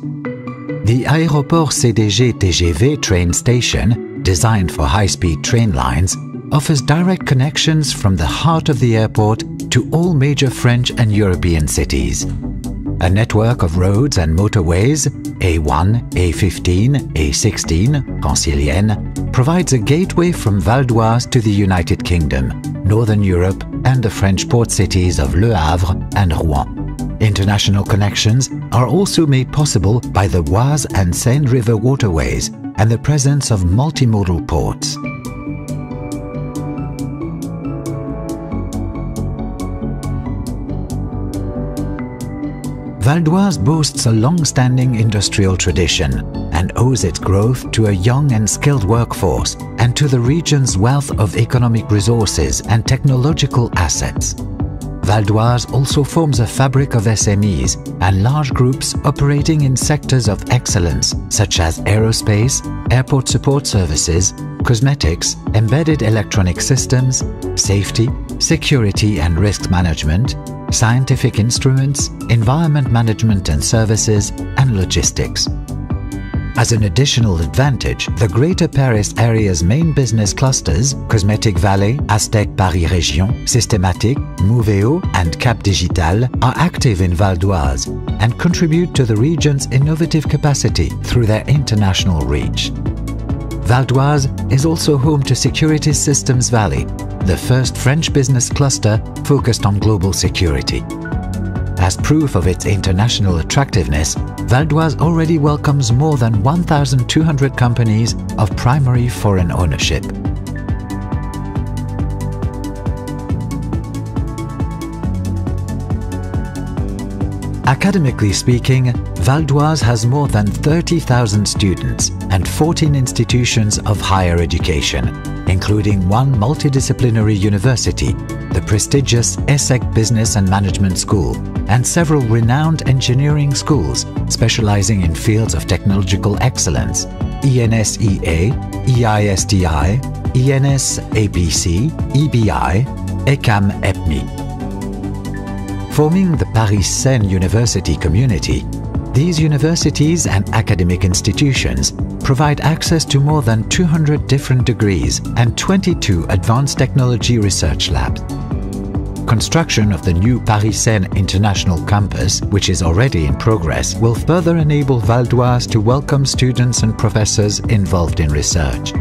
The Aéroport CDG TGV train station, designed for high-speed train lines, offers direct connections from the heart of the airport to all major French and European cities. A network of roads and motorways, A1, A15, A16, Francilienne, provides a gateway from Val d'Oise to the United Kingdom, Northern Europe and the French port cities of Le Havre and Rouen. International connections are also made possible by the Oise and Seine River waterways and the presence of multimodal ports. Val d'Oise boasts a long-standing industrial tradition and owes its growth to a young and skilled workforce and to the region's wealth of economic resources and technological assets. Val d'Oise also forms a fabric of SMEs and large groups operating in sectors of excellence such as aerospace, airport support services, cosmetics, embedded electronic systems, safety, security and risk management, scientific instruments, environment management and services, and logistics. As an additional advantage, the Greater Paris area's main business clusters, Cosmetic Valley, Aztec Paris Région, Systématique, Moveo, and Cap Digital, are active in Val d'Oise and contribute to the region's innovative capacity through their international reach. Val d'Oise is also home to Securities Systems Valley, the first French business cluster focused on global security. As proof of its international attractiveness, Val d'Oise already welcomes more than 1,200 companies of primary foreign ownership. Academically speaking, Val d'Oise has more than 30,000 students and 14 institutions of higher education, including one multidisciplinary university, the prestigious ESSEC Business and Management School, and several renowned engineering schools specializing in fields of technological excellence, ENSEA, EISTI, ENS-APC, EBI, ECAM-EPMI. Forming the Paris-Seine University community, these universities and academic institutions provide access to more than 200 different degrees and 22 advanced technology research labs. Construction of the new Paris-Seine International Campus, which is already in progress, will further enable Val d'Oise to welcome students and professors involved in research.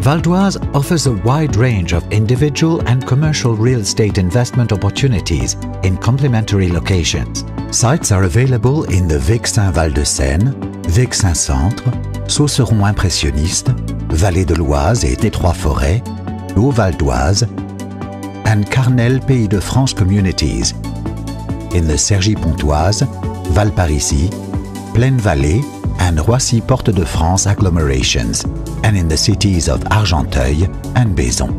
Val d'Oise offers a wide range of individual and commercial real estate investment opportunities in complementary locations. Sites are available in the Vexin Val de Seine, Vexin Centre, Sauceron Impressionniste, Vallée de l'Oise et Détroit-Forêt, Haut-Val d'Oise, and Carnel Pays de France communities, in the Cergy-Pontoise, Valparisis, Plaine-Vallée, and Roissy-Porte-de-France agglomerations, and in the cities of Argenteuil and Baison.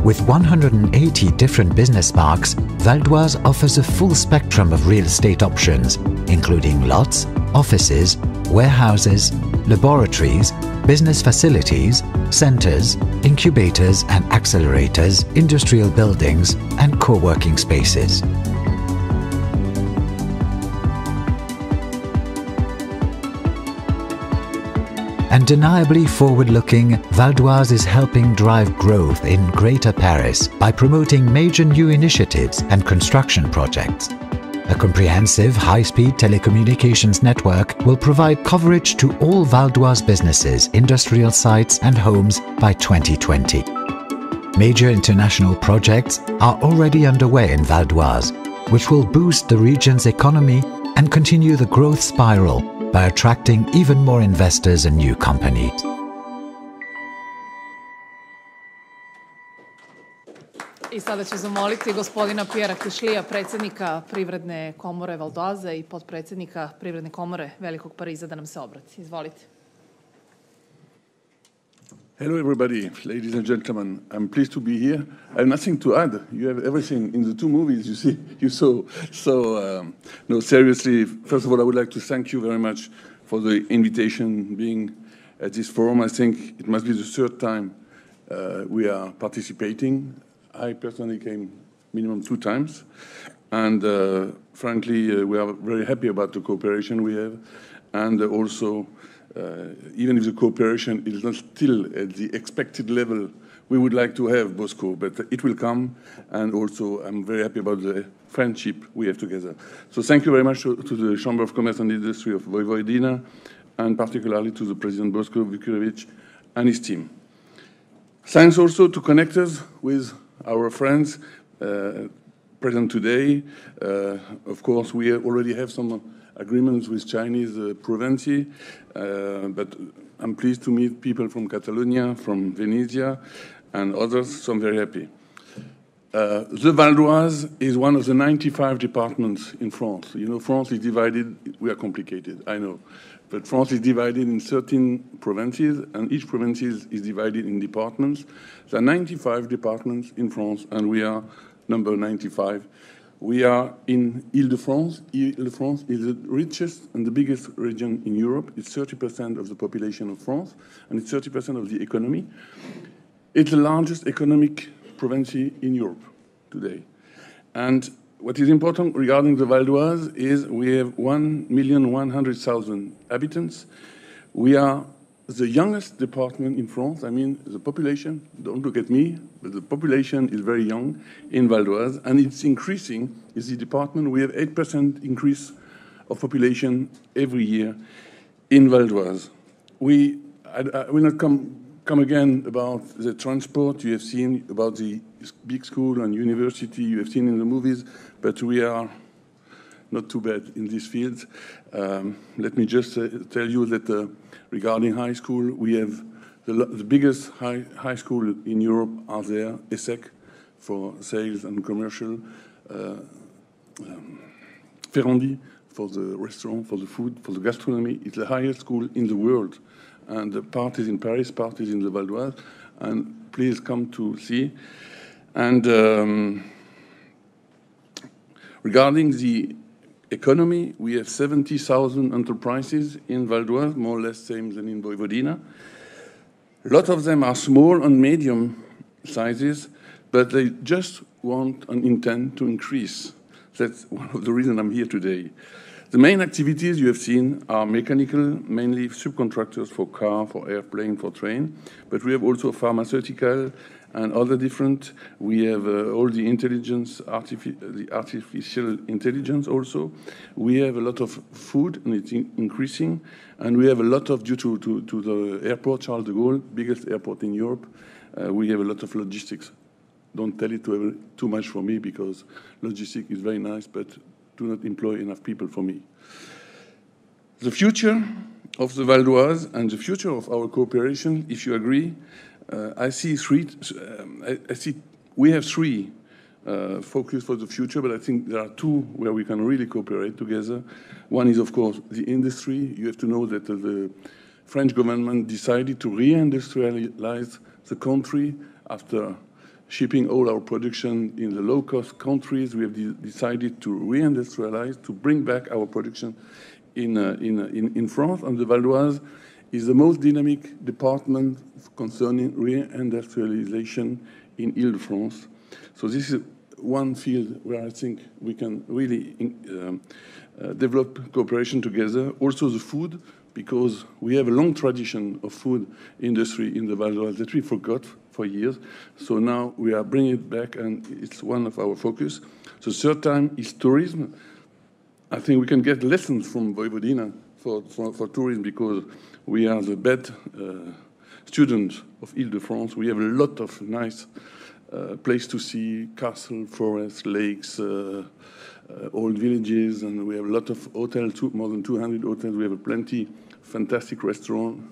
With 180 different business parks, Val d'Oise offers a full spectrum of real estate options, including lots, offices, warehouses, laboratories, business facilities, centers, incubators and accelerators, industrial buildings, and co-working spaces. Undeniably forward-looking, Val d'Oise is helping drive growth in Greater Paris by promoting major new initiatives and construction projects. A comprehensive high-speed telecommunications network will provide coverage to all Val d'Oise businesses, industrial sites and homes by 2020. Major international projects are already underway in Val d'Oise, which will boost the region's economy and continue the growth spiral by attracting even more investors and new companies. I sada ću zamoliti gospodina Pjera Kišlija, predsjednika Privredne komore Valdoaza i potpredsjednika Privredne komore Velikog Pariza da nam se obrati. Izvolite. Hello, everybody, ladies and gentlemen. I'm pleased to be here. I have nothing to add. You have everything in the two movies you saw. So, no, seriously, first of all, I would like to thank you very much for the invitation being at this forum. I think it must be the third time we are participating. I personally came minimum 2 times. And frankly, we are very happy about the cooperation we have. And also, even if the cooperation is not still at the expected level we would like to have, Bosco, but it will come. And also, I'm very happy about the friendship we have together. So thank you very much to the Chamber of Commerce and Industry of Vojvodina, and particularly to the President Bosco Vukirovic and his team. Thanks also to connectors with our friends present today. Of course, we already have some agreements with Chinese Provinci, but I'm pleased to meet people from Catalonia, from Venezia, and others, so I'm very happy. The Val d'Oise is one of the 95 departments in France. You know, France is divided, we are complicated, I know, but France is divided in 13 provinces, and each province is divided in departments. There are 95 departments in France, and we are number 95. We are in Île-de-France. Île-de-France is the richest and the biggest region in Europe. It's 30% of the population of France, and it's 30% of the economy. It's the largest economic province in Europe today. And what is important regarding the Val d'Oise is we have 1,100,000 inhabitants. We are the youngest department in France. I mean, the population, don't look at me, but the population is very young in Val d'Oise, and it's increasing. It's the department, we have 8% increase of population every year in Val d'Oise. I will not come again about the transport. You have seen about the big school and university, you have seen in the movies, but we are not too bad in these fields. Let me just tell you that regarding high school, we have the biggest high school in Europe are there, ESSEC for sales and commercial, Ferrandi for the restaurant, for the food, for the gastronomy. It's the highest school in the world. And the parties in Paris, parties in the Val d'Oise, and please come to see. And regarding the economy, we have 70,000 enterprises in Val d'Oise, more or less same than in Vojvodina. A lot of them are small and medium sizes, but they just want and intend to increase. That's one of the reasons I'm here today. The main activities you have seen are mechanical, mainly subcontractors for car, for airplane, for train, but we have also pharmaceutical and other different. We have all the intelligence, the artificial intelligence also. We have a lot of food, and it's increasing, and we have a lot of, due to the airport, Charles de Gaulle, biggest airport in Europe, we have a lot of logistics. Don't tell it too much for me, because logistics is very nice, but do not employ enough people for me. The future of the Val d'Oise and the future of our cooperation, if you agree, I see we have 3 focus for the future, but I think there are 2 where we can really cooperate together. One is, of course, the industry. You have to know that the French government decided to reindustrialize the country after shipping all our production in the low-cost countries. We have decided to reindustrialize, to bring back our production in France, and the Val d'Oise is the most dynamic department concerning reindustrialization in Île-de-France. So this is one field where I think we can really develop cooperation together. Also the food, because we have a long tradition of food industry in the Val d'Oise that we forgot for years. So now we are bringing it back, and it's one of our focus. The third time is tourism. I think we can get lessons from Vojvodina for tourism, because we are the best students of Île-de-France. We have a lot of nice places to see, castle, forests, lakes, old villages, and we have a lot of hotels, more than 200 hotels. We have plenty fantastic restaurants.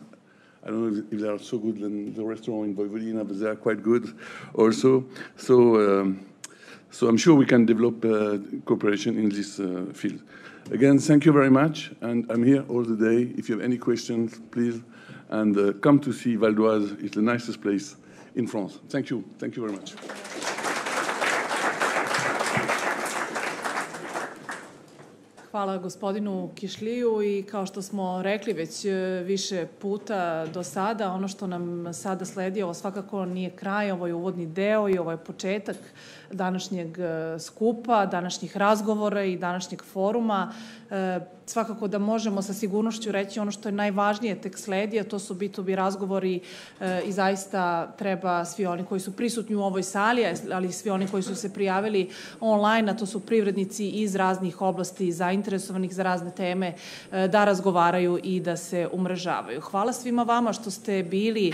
I don't know if they are so good than the restaurant in Vojvodina, but they are quite good also. So I'm sure we can develop cooperation in this field. Again, thank you very much, and I'm here all the day. If you have any questions, please, and come to see Val d'Oise. It's the nicest place in France. Thank you. Thank you very much. Hvala gospodinu Kišliju i kao što smo rekli već više puta do sada, ono što nam sada sledi, ovo svakako nije kraj, ovo je uvodni deo i ovo je početak današnjeg skupa, današnjih razgovora i današnjeg foruma. Svakako da možemo sa sigurnošću reći ono što je najvažnije tek sledi, a to su B2B razgovori i zaista treba svi oni koji su prisutni u ovoj sali, ali i svi oni koji su se prijavili online, a to su privrednici iz raznih oblasti zainteresovanih za razne teme, da razgovaraju i da se umrežavaju. Hvala svima vama što ste bili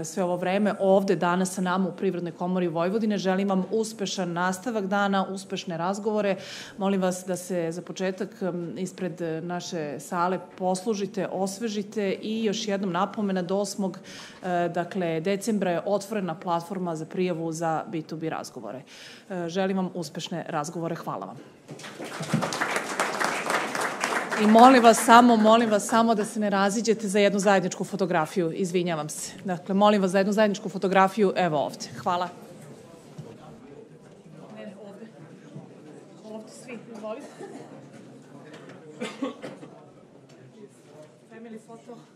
sve ovo vreme ovde danas sa nama u Privrednoj komori Vojvodine. Želim vam uspešan nastavak dana, uspešne razgovore. Molim vas da se za početak ispred naše sale poslužite, osvežite i još jednom napomena do 8. decembra je otvorena platforma za prijavu za B2B razgovore. Želim vam uspešne razgovore. Hvala vam. I molim vas samo da se ne raziđete za jednu zajedničku fotografiju. Izvinjavam se. Dakle, molim vas za jednu zajedničku fotografiju, evo ovde. Hvala. Ne, ovde. Ovde svi, izvolite. Family photo.